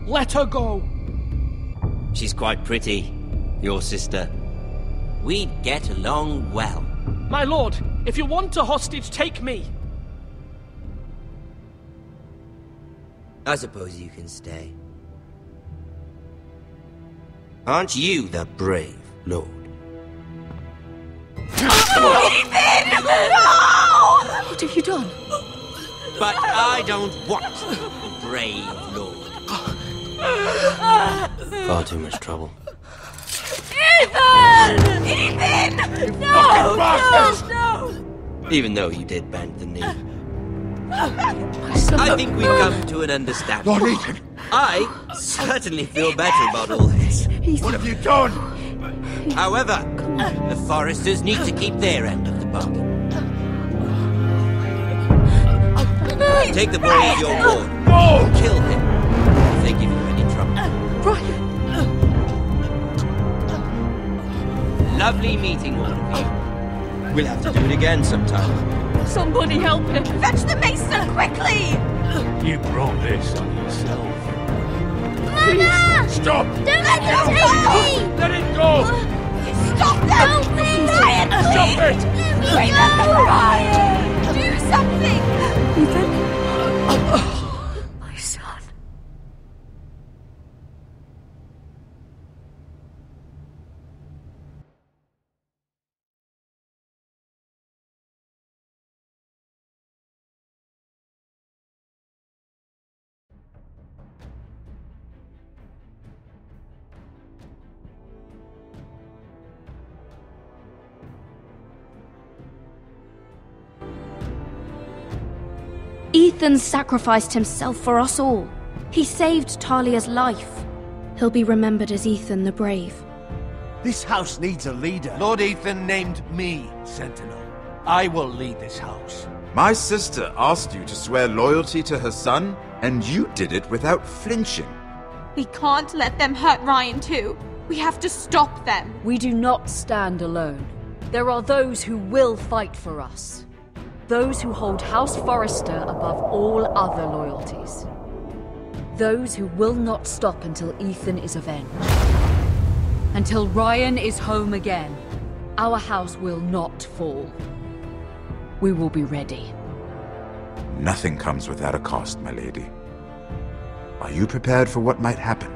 Let her go. She's quite pretty, your sister. We'd get along well. My lord, if you want a hostage, take me. I suppose you can stay. Aren't you the brave lord? Ethan! No! What have you done? But I don't want a brave lord. Far too much trouble. Ethan! Ethan! No! No! Even though you did bend the knee. I think we've come to an understanding. Lord Ethan! I certainly feel better about all this. What have you done? However, the Forresters need to keep their end of the bargain. Take the boy as your ward. No! Kill him if they give you any trouble. Brian! Lovely meeting all of you. We'll have to do it again sometime. Somebody help him! Fetch the mason, quickly! You brought this on yourself. Mama! Stop! Don't let them take me! Let it go! Stop them! Brian, Stop it! Remember Brian! Do something! Ethan? Ethan sacrificed himself for us all. He saved Talia's life. He'll be remembered as Ethan the Brave. This house needs a leader. Lord Ethan named me Sentinel. I will lead this house. My sister asked you to swear loyalty to her son, and you did it without flinching. We can't let them hurt Ryan too. We have to stop them. We do not stand alone. There are those who will fight for us. Those who hold House Forrester above all other loyalties. Those who will not stop until Ethan is avenged. Until Ryan is home again, our house will not fall. We will be ready. Nothing comes without a cost, my lady. Are you prepared for what might happen?